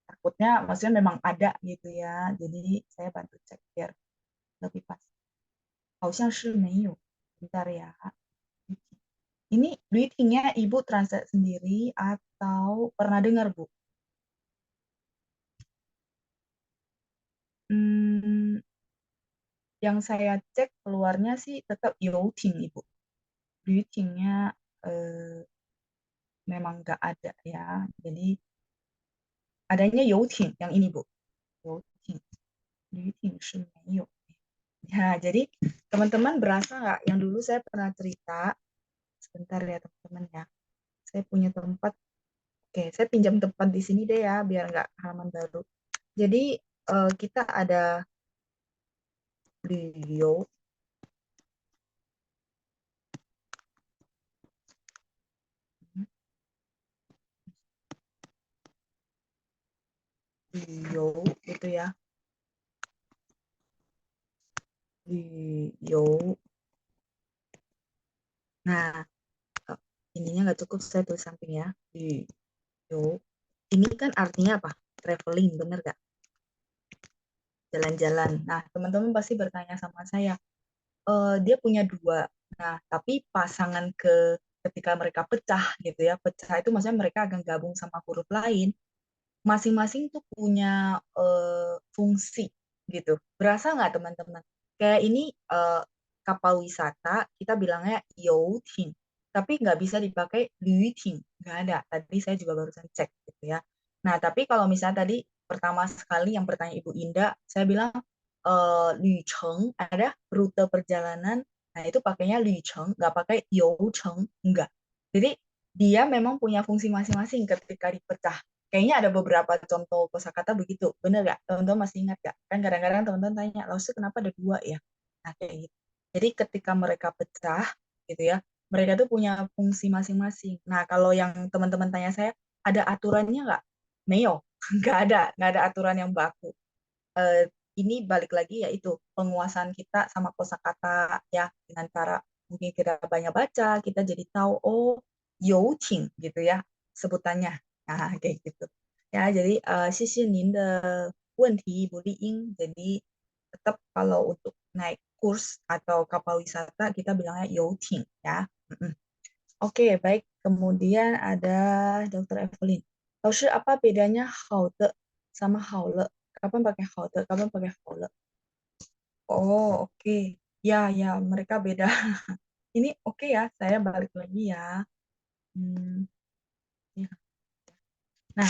takutnya maksudnya memang ada gitu ya. Jadi saya bantu cek biar lebih pas. 好像是没有. Bentar ya. Ini greetingnya Ibu translate sendiri atau pernah dengar, Bu? Hmm, yang saya cek keluarnya sih tetap Youting, Ibu. Greetingnya memang nggak ada ya. Jadi adanya Youting yang ini, Bu. Youting. Greeting 是没有. Ya, jadi teman-teman berasa nggak yang dulu saya pernah cerita, sebentar ya teman-teman ya. Saya punya tempat, oke, saya pinjam tempat di sini deh ya, biar nggak halaman baru. Jadi kita ada beliau, beliau gitu ya, beliau. Nah, ininya nggak cukup, saya tulis samping ya, beliau. Ini kan artinya apa? Traveling, bener nggak? Jalan-jalan. Nah, teman-teman pasti bertanya sama saya, dia punya dua. Nah, tapi pasangan ketika mereka pecah gitu ya, pecah itu maksudnya mereka akan gabung sama huruf lain, masing-masing tuh punya fungsi gitu. Berasa nggak teman-teman? Kayak ini kapal wisata, kita bilangnya youting, tapi nggak bisa dipakai luting, nggak ada. Tadi saya juga barusan cek gitu ya. Nah, tapi kalau misalnya tadi pertama sekali yang bertanya Ibu Indah, saya bilang Lücheng ada rute perjalanan. Nah, itu pakainya Lücheng, nggak pakai Youcheng, nggak. Jadi dia memang punya fungsi masing-masing ketika dipecah. Kayaknya ada beberapa contoh kosakata begitu. Bener nggak? Teman-teman masih ingat nggak? Kan kadang-kadang teman-teman tanya, Laosu kenapa ada dua ya? Nah, kayak gitu. Jadi ketika mereka pecah, gitu ya, mereka tuh punya fungsi masing-masing. Nah, kalau yang teman-teman tanya saya, ada aturannya nggak? Neo, nggak ada aturan yang baku. Eh, ini balik lagi yaitu penguasaan kita sama kosakata ya, dengan cara mungkin kita banyak baca, kita jadi tahu oh youting gitu ya sebutannya. Nah, kayak gitu. Ya, jadi 谢谢您的问题, Bu Liing. Jadi tetap kalau untuk naik kurs atau kapal wisata kita bilangnya youting ya. Oke, baik. Kemudian ada Dr. Evelyn. 老师, apa bedanya 好的 sama 好了? Kapan pakai 好的, kapan pakai 好了? Oh, oke. Ya, ya, mereka beda. Ini oke ya, saya balik lagi ya. Hmm, ya. Nah,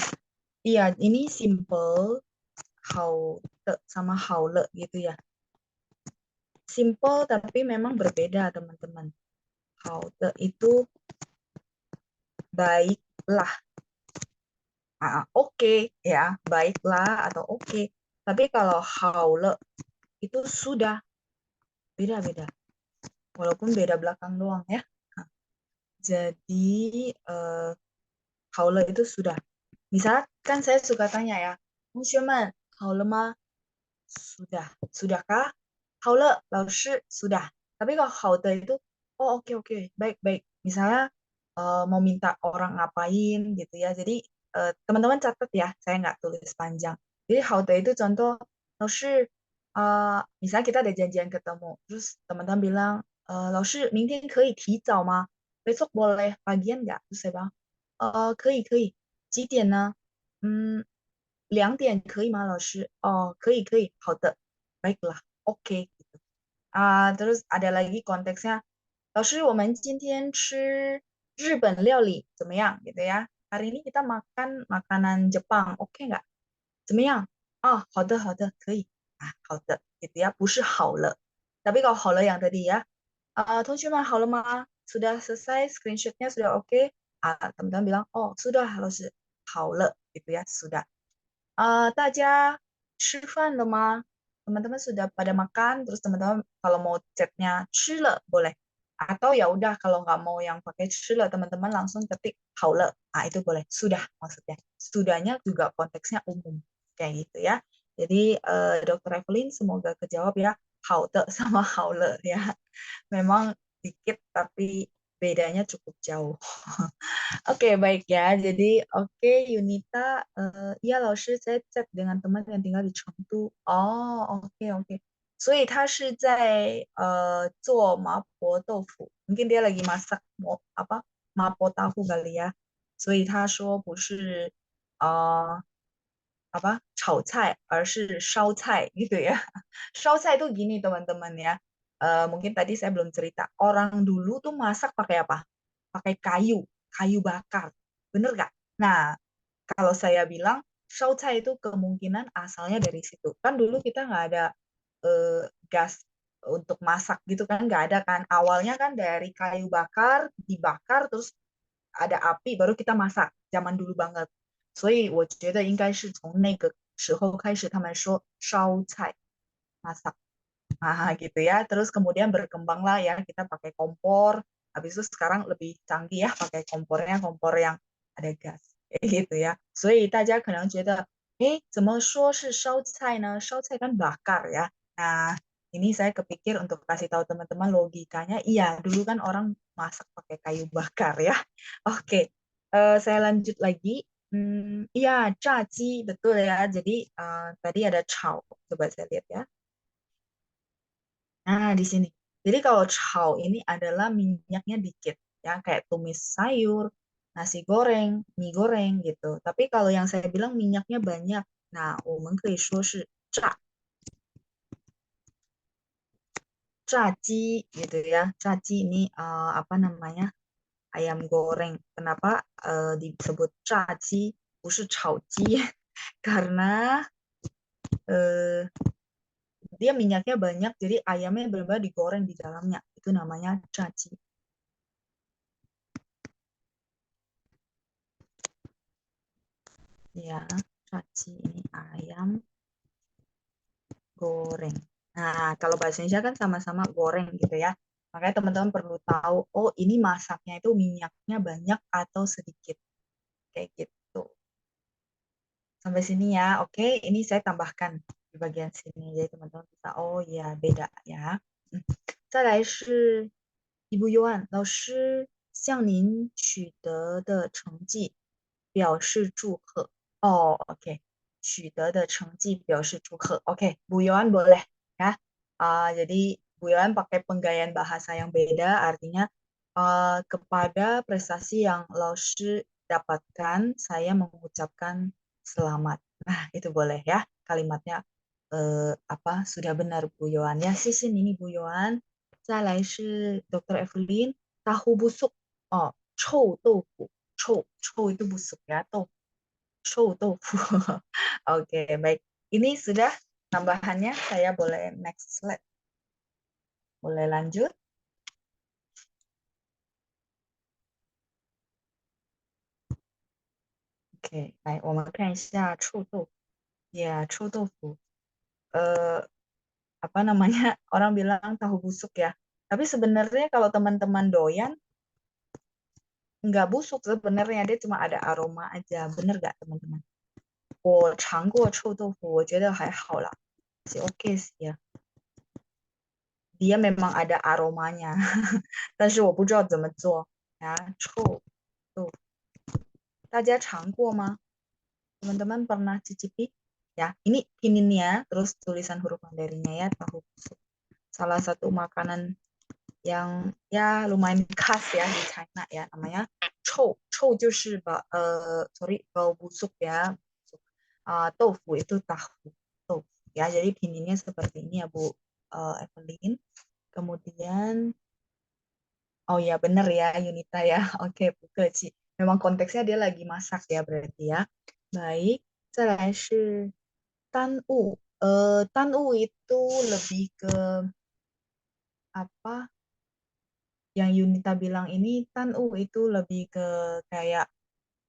iya, ini simple 好的 sama 好了gitu ya. Simple tapi memang berbeda, teman-teman. 好的 itu baiklah. Oke ya, baiklah atau oke. Tapi kalau 好了 itu sudah beda-beda. Walaupun beda belakang doang ya. Nah, jadi 好了 itu sudah. Misalkan kan saya suka tanya ya, 同学们好了吗? Sudah. Sudahkah? 好了, 老师, sudah. Tapi kalau 好的 itu, oh oke oke, baik baik. Misalnya mau minta orang ngapain gitu ya. Jadi teman-teman catat ya, saya nggak tulis panjang. Jadi 好的 itu contoh, 老师, misalnya kita ada janjian ketemu, terus teman-teman bilang, 老师明天可以提早吗? Besok boleh pagian nggak? Terus saya bilang, 可以可以，几点呢? 2点可以吗，老师？哦，可以可以，好的, baiklah, oke. Gitu. Terus ada lagi konteksnya, 老师我们今天吃日本料理怎么样 gitu ya. Hari ini kita makan makanan Jepang, oke nggak? 怎么样？好的好的，可以。好的 gitu ya, 不是好了. Tapi kalau 好了 yang tadi ya, 同学们好了吗? Sudah selesai, screenshotnya sudah oke. Teman-teman bilang, oh sudah, 老师好了 gitu ya, sudah. 大家吃饭了吗? Teman-teman sudah pada makan, terus teman-teman kalau mau chatnya 吃了 boleh. Atau ya udah kalau nggak mau yang pakai 吃了, teman-teman langsung ketik 好了. Itu boleh. Sudah maksudnya. Sudahnya juga konteksnya umum. Kayak gitu ya. Jadi Dr. Evelyn semoga kejawab ya. 好的 sama 好了 ya. Memang dikit tapi bedanya cukup jauh. Oke, baik ya. Jadi, oke, Yunita, ya, 老师, saya chat dengan teman yang tinggal di Chengdu. Oh, oke, oke. 所以他是在做麻婆豆腐，mungkin dia lagi masak apa mapo tahu kali ya，所以他说不是apa 炒菜，而是烧菜gitu ya. 烧菜tuh gini teman-teman ya. Mungkin tadi saya belum cerita. Orang dulu tuh masak pakai apa? Pakai kayu, kayu bakar. Bener nggak? Nah, kalau saya bilang烧菜itu kemungkinan asalnya dari situ. Kan dulu kita nggak ada gas untuk masak gitu kan, nggak ada kan. Awalnya kan dari kayu bakar, dibakar, terus ada api baru kita masak. Zaman dulu banget. 所以我觉得应该是从那个时候开始，他们说烧菜 masak gitu ya. Terus kemudian berkembanglah ya kita pakai kompor. Habis itu sekarang lebih canggih ya pakai kompornya kompor yang ada gas gitu ya. 所以大家可能觉得，哎，怎么说是烧菜呢？烧菜 kan bakar ya. Nah, ini saya kepikir untuk kasih tahu teman-teman logikanya. Iya, dulu kan orang masak pakai kayu bakar ya. Oke, saya lanjut lagi. Iya, caci betul ya. Jadi tadi ada chow. Coba saya lihat ya. Nah, di sini. Jadi kalau chow ini adalah minyaknya dikit, ya kayak tumis sayur, nasi goreng, mie goreng gitu. Tapi kalau yang saya bilang minyaknya banyak, nah, 我们可以说是炸鸡 gitu ya. Caci ini apa namanya? Ayam goreng. Kenapa disebut caci, 不是炒鸡? Karena eh, dia minyaknya banyak, jadi ayamnya benar-benar digoreng di dalamnya. Itu namanya caci. Ya, caci ini ayam goreng. Nah, kalau bahasa Indonesia kan sama-sama goreng gitu ya. Makanya teman-teman perlu tahu, oh ini masaknya itu minyaknya banyak atau sedikit. Kayak gitu. Sampai sini ya, oke. Ini saya tambahkan di bagian sini. Jadi teman-teman bisa, oh ya beda ya. 再来是一部幽案，老师向您取得的成绩表示祝贺。Oh, oke. 取得的成绩表示祝贺. Oke, Bu Yohan boleh ya. Jadi Bu Yohan pakai penggayaan bahasa yang beda, artinya kepada prestasi yang Laoshi dapatkan, saya mengucapkan selamat. Nah, itu boleh ya. Kalimatnya apa sudah benar Bu Yohan ya. Sisin ini Bu Yohan. 再来是 Dr. Evelyn, tahu busuk. Oh, 臭豆腐. 臭 itu busuk ya, 臭豆腐. Oke, baik. Ini sudah tambahannya. Saya boleh next slide. Boleh lanjut. Oke, baik. 我们看一下臭豆腐. Ya, 臭豆腐. Apa namanya? Orang bilang tahu busuk ya. Tapi sebenarnya kalau teman-teman doyan, nggak busuk sebenarnya. Dia cuma ada aroma aja. Bener nggak teman-teman? 我尝过臭豆腐，我觉得还好啦，masih oke sih ya. Dia memang ada aromanya, 但是我不知道怎么做呀。臭豆腐，大家尝过吗？ Teman-teman pernah cicipi? Ya, ini pininnya, terus tulisan huruf Mandarinnya ya, tahu busuk. Salah satu makanan yang ya lumayan khas ya di China ya, namanya chou. Chou 就是sorry, bau busuk ya. Tofu itu tahu. Tofu ya, jadi pininnya seperti ini ya Bu Evelyn. Kemudian, oh ya benar ya Yunita ya. Oke, Bu Keci. Memang konteksnya dia lagi masak ya berarti ya. Baik, 再来是 tanwu itu lebih ke apa? Yang Yunita bilang ini tanwu itu lebih ke kayak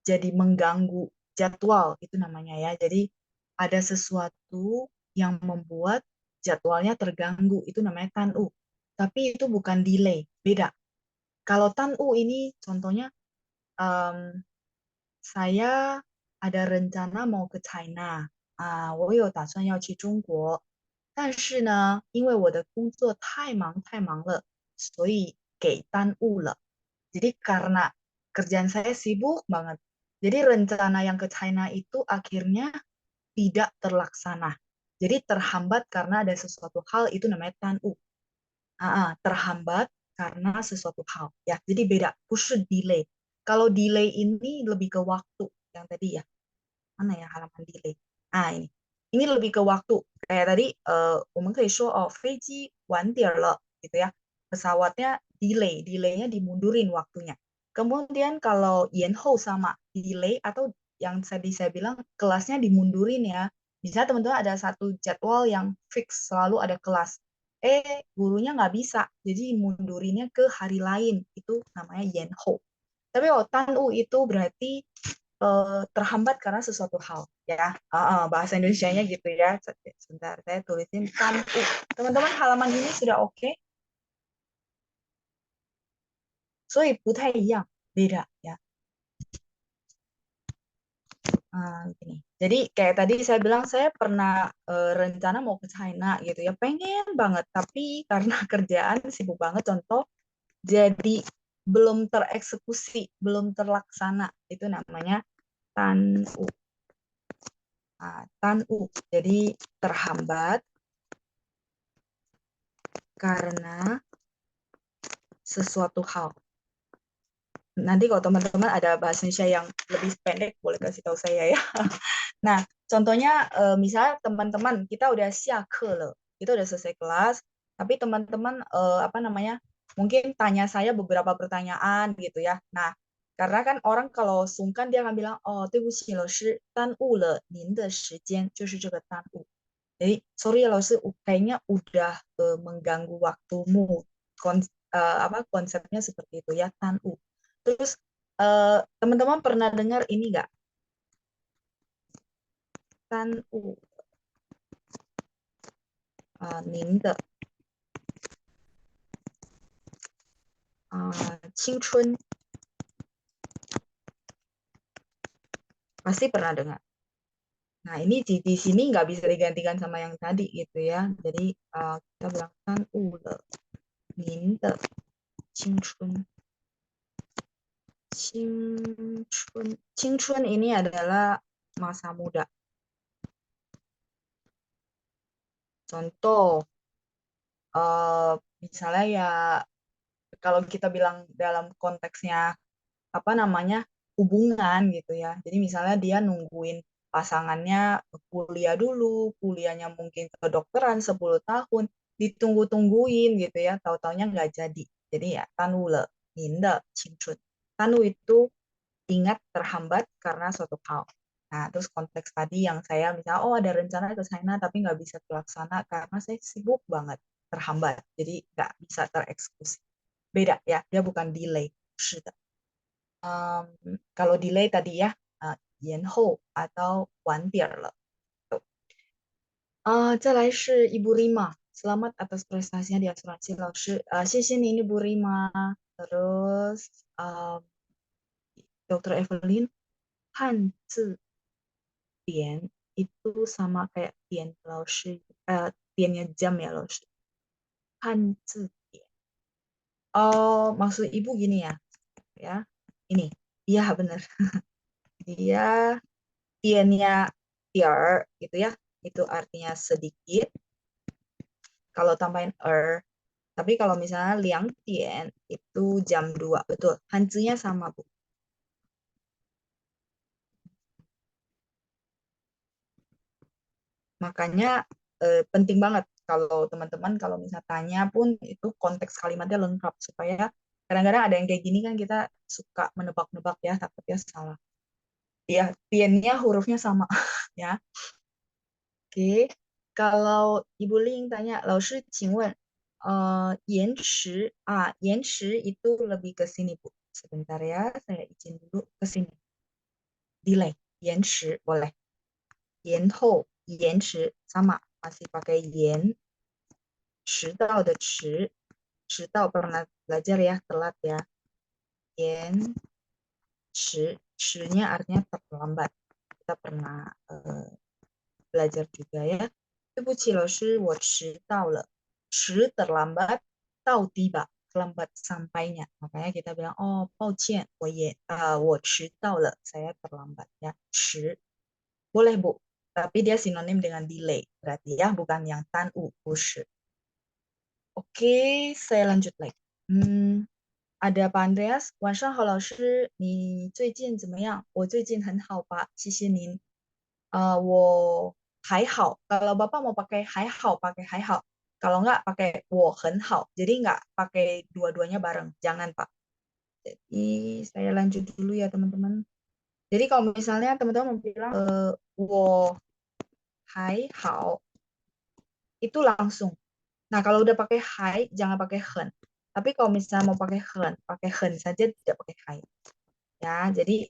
jadi mengganggu jadwal itu namanya ya. Jadi ada sesuatu yang membuat jadwalnya terganggu itu namanya tanwu. Tapi itu bukan delay, beda. Kalau tanwu ini contohnya saya ada rencana mau ke China 我有打算要去中国，但是呢，因为我的工作太忙了，所以给耽误了。Jadi karena kerjaan saya sibuk banget. Jadi rencana yang ke China itu akhirnya tidak terlaksana. Jadi terhambat karena ada sesuatu hal itu namanya tan'u. Terhambat karena sesuatu hal. Ya, jadi beda. 不是 delay. Kalau delay ini lebih ke waktu yang tadi ya. Mana ya halaman delay? Ini. Ini lebih ke waktu. Kayak tadi, 我们可以说 oh 飞机晚点了 gitu ya. Pesawatnya delay, delaynya dimundurin waktunya. Kemudian kalau 延后 sama delay atau yang tadi saya bilang kelasnya dimundurin ya. Bisa teman-teman ada satu jadwal yang fix selalu ada kelas. Gurunya nggak bisa, jadi mundurinnya ke hari lain. Itu namanya 延后. Tapi tan'u itu berarti terhambat karena sesuatu hal ya. Bahasa Indonesianya gitu ya. Sebentar saya tulisin tan'u. Teman-teman halaman ini sudah oke? 所以不太一样, beda ya. Gini. Jadi kayak tadi saya bilang saya pernah rencana mau ke China gitu ya, pengen banget tapi karena kerjaan sibuk banget contoh, jadi belum tereksekusi, belum terlaksana. Itu namanya tan'u. Tan'u. Jadi terhambat karena sesuatu hal. Nanti kalau teman-teman ada bahasa Indonesia yang lebih pendek, boleh kasih tahu saya ya. Nah, contohnya misalnya teman-teman kita udah siake le, kita udah selesai kelas, tapi teman-teman apa namanya, mungkin tanya saya beberapa pertanyaan gitu ya. Nah, karena kan orang kalau sungkan dia akan bilang, oh, 对不起老师，耽误了您的时间，就是这个耽误. Jadi, sorry ya老师, kayaknya udah mengganggu waktumu. Konsepnya seperti itu ya, tan'u. Terus teman-teman pernah dengar ini nggak? Tan'u. 您的青春 pasti pernah dengar. Nah, ini di sini nggak bisa digantikan sama yang tadi gitu ya. Jadi kita bilang tan'u le, 您的青春. 青春 ini adalah masa muda. Contoh, misalnya ya kalau kita bilang dalam konteksnya apa namanya hubungan gitu ya. Jadi misalnya dia nungguin pasangannya kuliah dulu, kuliahnya mungkin kedokteran 10 tahun, ditunggu-tungguin gitu ya, tahu-taunya nggak jadi. Jadi ya tanu le, ninda, cingcun. Tanu itu ingat terhambat karena suatu hal. Nah, terus konteks tadi yang saya misalnya, oh ada rencana ke sana tapi nggak bisa terlaksana karena saya sibuk banget, terhambat. Jadi nggak bisa tereksekusi. Beda ya, dia bukan delay. 是的. Kalau delay tadi ya, 延后 atau 晚点了.再来是 Ibu Rima. Selamat atas prestasinya di asuransi 老师. 谢谢您 Ibu Rima. Terus Dr. Evelyn, 汉字 点 itu sama kayak 点 老师, 点nya jam ya 老师. 汉字 点. Oh, maksud Ibu gini ya. Ini. Iya benar. Dia tiennya tier gitu ya, itu artinya sedikit kalau tambahin tapi kalau misalnya liang tien itu jam 2, betul, hanzinya sama Bu. Makanya penting banget kalau teman-teman kalau misalnya tanya pun itu konteks kalimatnya lengkap supaya kadang-kadang ada yang kayak gini kan kita suka menebak-nebak ya, takutnya salah ya, tiennya hurufnya sama ya. Oke, kalau Ibu Ling tanya, 老师请问, 延迟itu lebih ke sini Bu. Sebentar ya, saya izin dulu ke sini. Delay, 延迟 boleh. 延后, 延迟 sama, masih pakai 延. 迟到的迟, 迟到 pernah belajar ya, telat ya. 延迟, 迟nya artinya terlambat. Kita pernah belajar juga ya. 对不起老师, 我迟到了. 迟 terlambat, 到 terlambat sampainya. Makanya kita bilang, oh 抱歉, 我迟到了, saya terlambat ya. 迟. Boleh Bu. Tapi dia sinonim dengan delay. Berarti ya, bukan yang tan u, bushi. Oke, saya lanjut lagi. ada Pak Andreas，晚上好，老师，你最近怎么样？我最近很好吧，谢谢您。我还好. Kalau Bapak mau pakai 还好, pakai 还好. Kalau enggak, pakai 我很好. Jadi enggak pakai dua-duanya bareng. Jangan, Pak. Jadi saya lanjut dulu ya, teman-teman. Jadi kalau misalnya teman-teman mau bilang 我还好, itu langsung. Nah, kalau udah pakai 还, jangan pakai 很. Tapi kalau misalnya mau pakai 很 saja, tidak pakai 还. Ya, jadi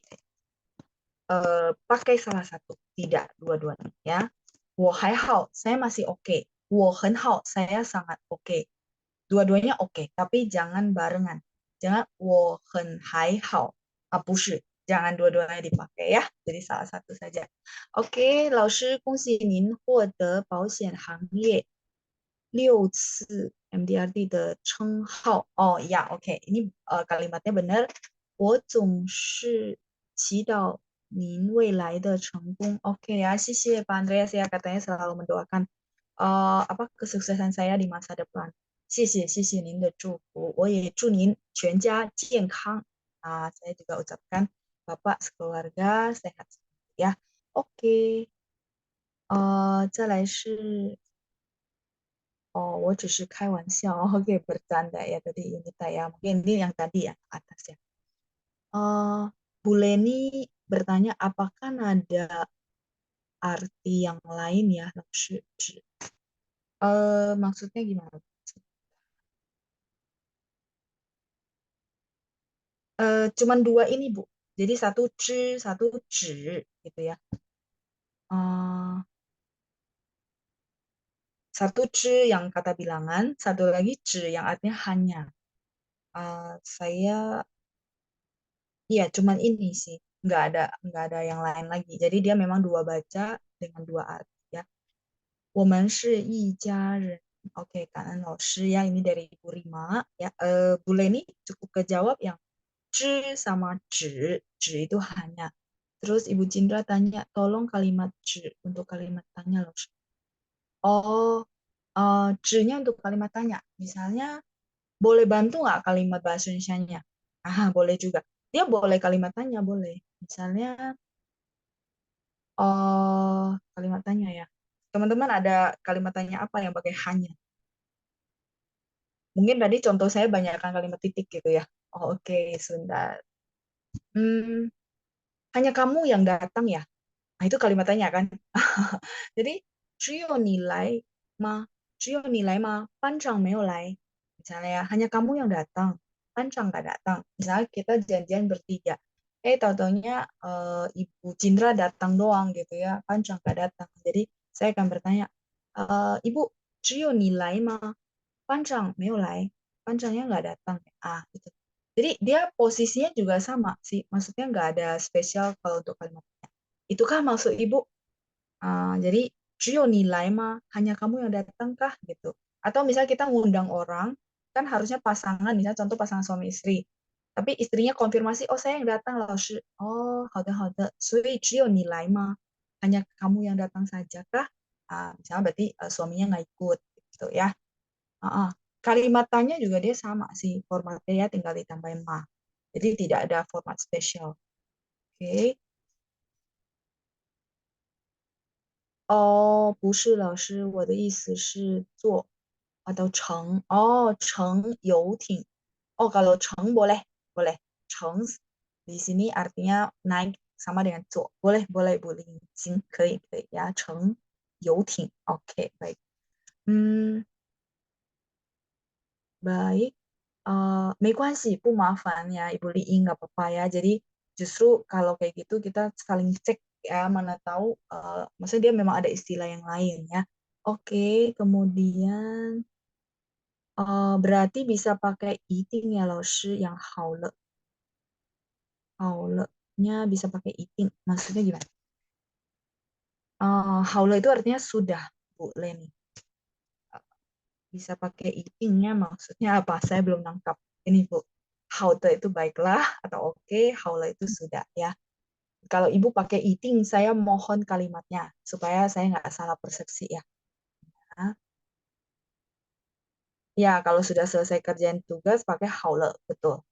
pakai salah satu, tidak dua-duanya ya. 我还好, saya masih oke. 我很好, saya sangat oke. Dua-duanya oke, tapi jangan barengan. Jangan 我很还好, 不是, jangan dua-duanya dipakai ya. Jadi salah satu saja. Oke, 老师，恭喜您获得保险行业6次 MDRT 的称号. Oh ya, oke. Ini kalimatnya benar. 我总是祈祷您未来的成功. Oke ya, 谢谢 Pak Andreas ya, katanya selalu mendoakan kesuksesan saya di masa depan. 谢谢您的祝福，我也祝您全家健康. Saya juga ucapkan Bapak sekeluarga sehat ya. Oke, 再来是我只是开玩笑. Oke, bercanda ya tadi ini saya. Mungkin ini yang tadi ya atas ya. Bu Leni bertanya apakah ada arti yang lain ya? Maksudnya gimana? Cuman dua ini Bu. Jadi satu ci, satu ci gitu ya. Satu ci yang kata bilangan, satu lagi ci yang artinya hanya. Saya iya cuman ini sih, nggak ada yang lain lagi. Jadi dia memang dua baca dengan dua arti ya. 我们是一家人. Oke, kanan Laoshi ya, ini dari Ibu Rima ya. Boleh nih cukup kejawab yang 知 sama 只 itu hanya. Terus Ibu Cindra tanya, tolong kalimat 只 untuk kalimat tanya Laoshi. Oh, 只nya untuk kalimat tanya. Misalnya, boleh bantu nggak kalimat bahasa Indonesia-nya? Boleh juga. Dia boleh kalimat tanya, boleh. Misalnya, kalimat tanya ya. Teman-teman ada kalimat tanya apa yang pakai hanya? Mungkin tadi contoh saya banyakkan kalimat titik gitu ya. Oh, oke, sebentar. Hanya kamu yang datang ya? Nah, itu kalimat tanya kan? Jadi, 只有你来吗?班长没有来. Misalnya ya, hanya kamu yang datang. 班长 nggak datang. Misalnya kita janjian bertiga. Tahu-taunya Ibu Cindra datang doang gitu ya. 班长 nggak datang. Jadi, saya akan bertanya, Ibu, 只有你来吗? 班长没有来. 班长nya nggak datang. Gitu. Jadi, dia posisinya juga sama sih. Maksudnya nggak ada spesial kalau untuk kalimatnya. Itukah maksud Ibu? Jadi, 只有你来吗? Hanya kamu yang datang kah? Gitu. Atau misalnya kita ngundang orang, kan harusnya pasangan, misalnya contoh pasangan suami istri. Tapi istrinya konfirmasi, oh saya yang datang, 老师. Oh, 好的,好的. 所以只有你来吗? Hanya kamu yang datang saja kah? Misalnya berarti suaminya nggak ikut. Gitu ya. Kalimat tanya juga dia sama sih. Formatnya ya tinggal ditambahin ma. Jadi tidak ada format spesial. Oke. 不是老师，我的意思是坐 atau 乘. Oh, 乘游艇. Kalau 乘 boleh, boleh. 乘 di sini artinya naik sama dengan 坐. Boleh, boleh, boleh. 行，可以呀，乘游艇. Oke, baik. Baik. 没关系，不麻烦ya, Ibu Liing, nggak apa-apa ya. Jadi justru kalau kayak gitu kita saling cek ya, mana tahu, maksudnya dia memang ada istilah yang lain ya. Oke, kemudian berarti bisa pakai 一定 ya, 老师 yang 好了. 好了nya bisa pakai 一定. Maksudnya gimana? 好了 itu artinya sudah, Bu Leni. Bisa pakai 一定nya maksudnya apa? Saya belum nangkap. Ini Bu. 好的 itu baiklah atau oke, 好了 itu sudah ya. Kalau ibu pakai eating, saya mohon kalimatnya supaya saya nggak salah persepsi ya. Nah, ya, kalau sudah selesai kerjaan tugas pakai 好了, betul.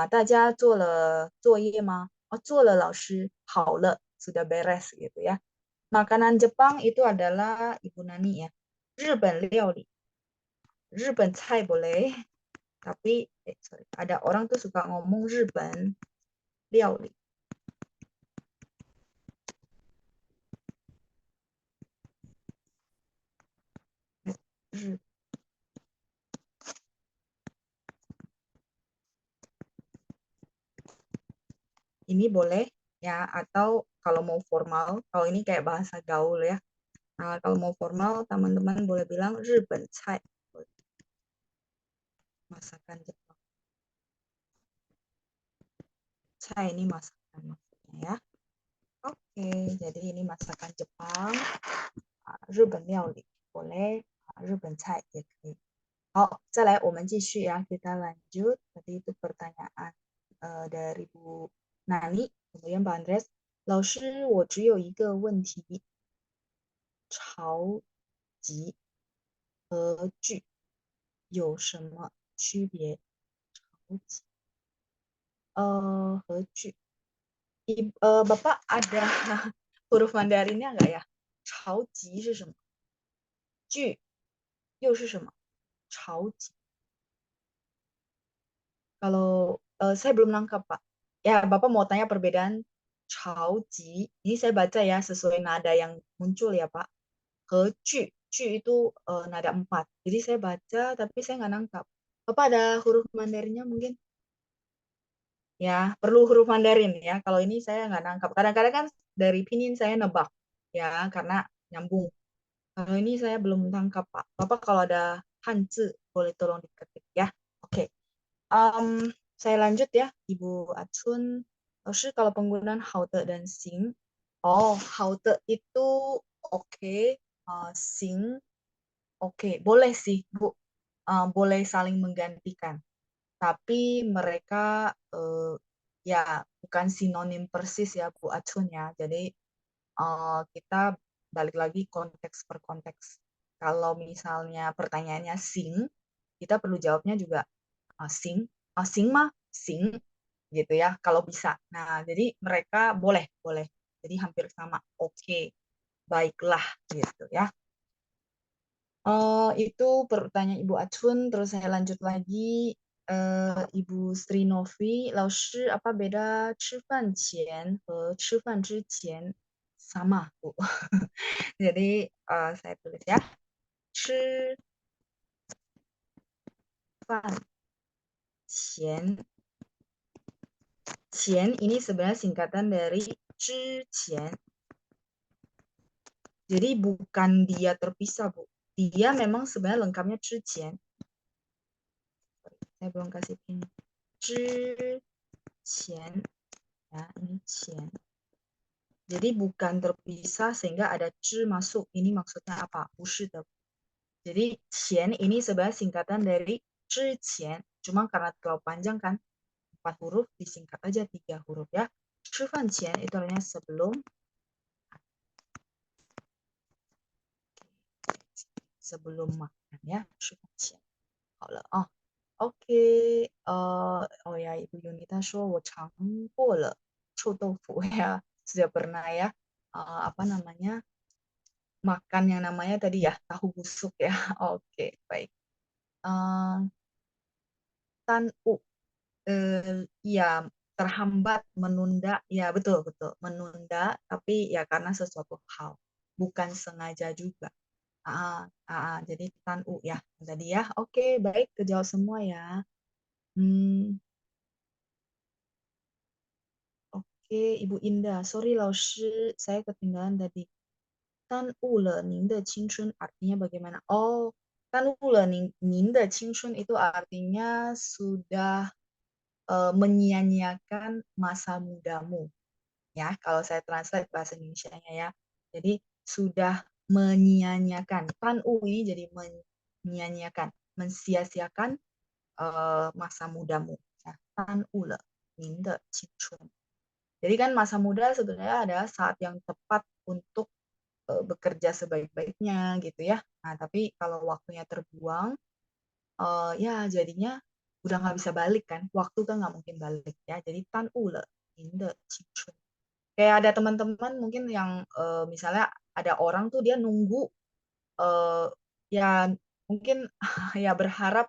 大家做了作业吗? Oh, 做了老师,好了, sudah beres gitu ya. Makanan Jepang itu adalah Ibu Nani ya. 日本料理, 日本菜 boleh, tapi sorry, ada orang tuh suka ngomong 日本料理. Ini boleh ya, atau kalau mau formal, kalau ini kayak bahasa gaul ya. Nah, kalau mau formal, teman-teman boleh bilang 日本菜, masakan Jepang. Cai ini masakan maksudnya ya. Oke, jadi ini masakan Jepang, 日本料理 boleh, 日本菜 也可以. 好，再来我们继续ya, kita lanjut. Tadi itu pertanyaan dari Bu Nani, kemudian Pak Andres. 老师，我只有一个问题，潮籍和剧有什么区别？潮籍和剧Bapak ada huruf Mandarinnya nggak ya? 潮籍是什么？剧又是什么？潮籍 kalau saya belum nangkap Pak. Ya Bapak mau tanya perbedaan 潮籍. Ini saya baca ya sesuai nada yang muncul ya Pak. Ke ju itu nada 4. Jadi saya baca tapi saya nggak nangkap. Bapak ada huruf Mandarinnya mungkin? Ya, perlu huruf Mandarin ya. Kalau ini saya nggak nangkap. Kadang-kadang kan dari pinin saya nebak ya karena nyambung. Kalau ini saya belum tangkap Pak. Bapak kalau ada Hanzi boleh tolong diketik ya. Oke. Saya lanjut ya, Ibu Atsun. Lalu kalau penggunaan haute dan sing. Oh, haute itu oke. Sing oke. Boleh sih, Bu. Boleh saling menggantikan. Tapi mereka ya bukan sinonim persis ya Bu Atsun ya. Jadi kita balik lagi konteks per konteks. Kalau misalnya pertanyaannya sing, kita perlu jawabnya juga sing, sing mah sing gitu ya kalau bisa. Nah, jadi mereka boleh boleh. Jadi hampir sama. Oke, baiklah gitu ya. Itu pertanyaan Ibu Atsun, terus saya lanjut lagi. Ibu Sri Novi, 老师 apa beda 吃饭前和吃饭之前 sama Bu. Jadi saya tulis ya. 吃饭前 前 ini sebenarnya singkatan dari 之前. Jadi bukan dia terpisah, Bu. Dia memang sebenarnya lengkapnya 之前. Saya belum kasih ini. 之前 ya, ini 前. Jadi bukan terpisah sehingga ada 之 masuk. Ini maksudnya apa? 不是的. Jadi 前 ini sebenarnya singkatan dari 之前. Cuma karena terlalu panjang kan, 4 huruf disingkat aja 3 huruf ya. 吃饭前 itu artinya sebelum makan ya. 吃饭前 好了啊。OK，oh ya, Ibu Yunita 说我尝过了臭豆腐ya, sudah pernah ya, apa namanya, makan yang namanya tadi ya, tahu busuk ya. Oke, baik. Tan u, ya terhambat, menunda, ya betul betul, menunda, tapi ya karena sesuatu hal, bukan sengaja juga. Jadi tan u ya tadi ya. Oke, baik, kejawab semua ya. Hmm, Oke, Ibu Indah. Sorry, 老师, saya ketinggalan tadi. 耽误了您的青春 artinya bagaimana? Oh, 耽误了您的青春 itu artinya sudah menyia-nyiakan masa mudamu. Ya, kalau saya translate bahasa Indonesianya ya. Jadi sudah menyia-nyiakan. Tan-u ini jadi menyia-nyiakan, mensia-siakan masa mudamu. Ya, 耽误了您的青春. Jadi kan masa muda sebenarnya adalah saat yang tepat untuk bekerja sebaik-baiknya gitu ya. Nah, tapi kalau waktunya terbuang, ya jadinya udah nggak bisa balik kan. Waktu kan nggak mungkin balik ya. Jadi tan u le nin de qingchun. Kayak ada teman-teman mungkin yang misalnya ada orang tuh dia nunggu ya mungkin ya berharap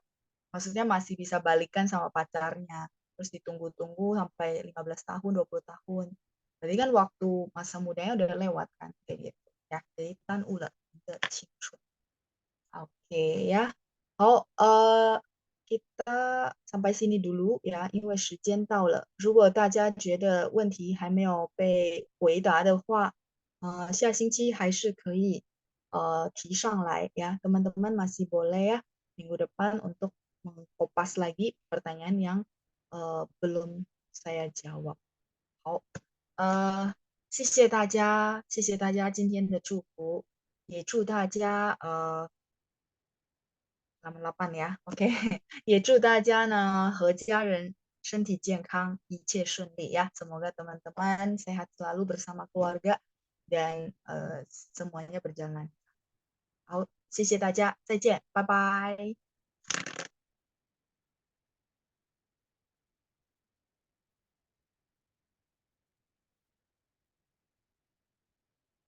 maksudnya masih bisa balikan sama pacarnya. Terus ditunggu-tunggu sampai 15 tahun, 20 tahun. Berarti kan waktu masa mudanya udah lewat kan kayak gitu ya. Jadi kan udah oke ya. Oh, kita sampai sini dulu呀，因为时间到了。如果大家觉得问题还没有被回答的话，下星期还是可以提上来ya. Teman-teman masih boleh ya minggu depan untuk mengkopas lagi pertanyaan yang belum saya jawab. 好，谢谢大家今天的祝福，也祝大家8 ya, oke. 也祝大家呢和家人身体健康，一切顺利ya. Semoga teman-teman sehat selalu bersama keluarga dan semuanya berjalan. 好，谢谢大家，再见，拜拜。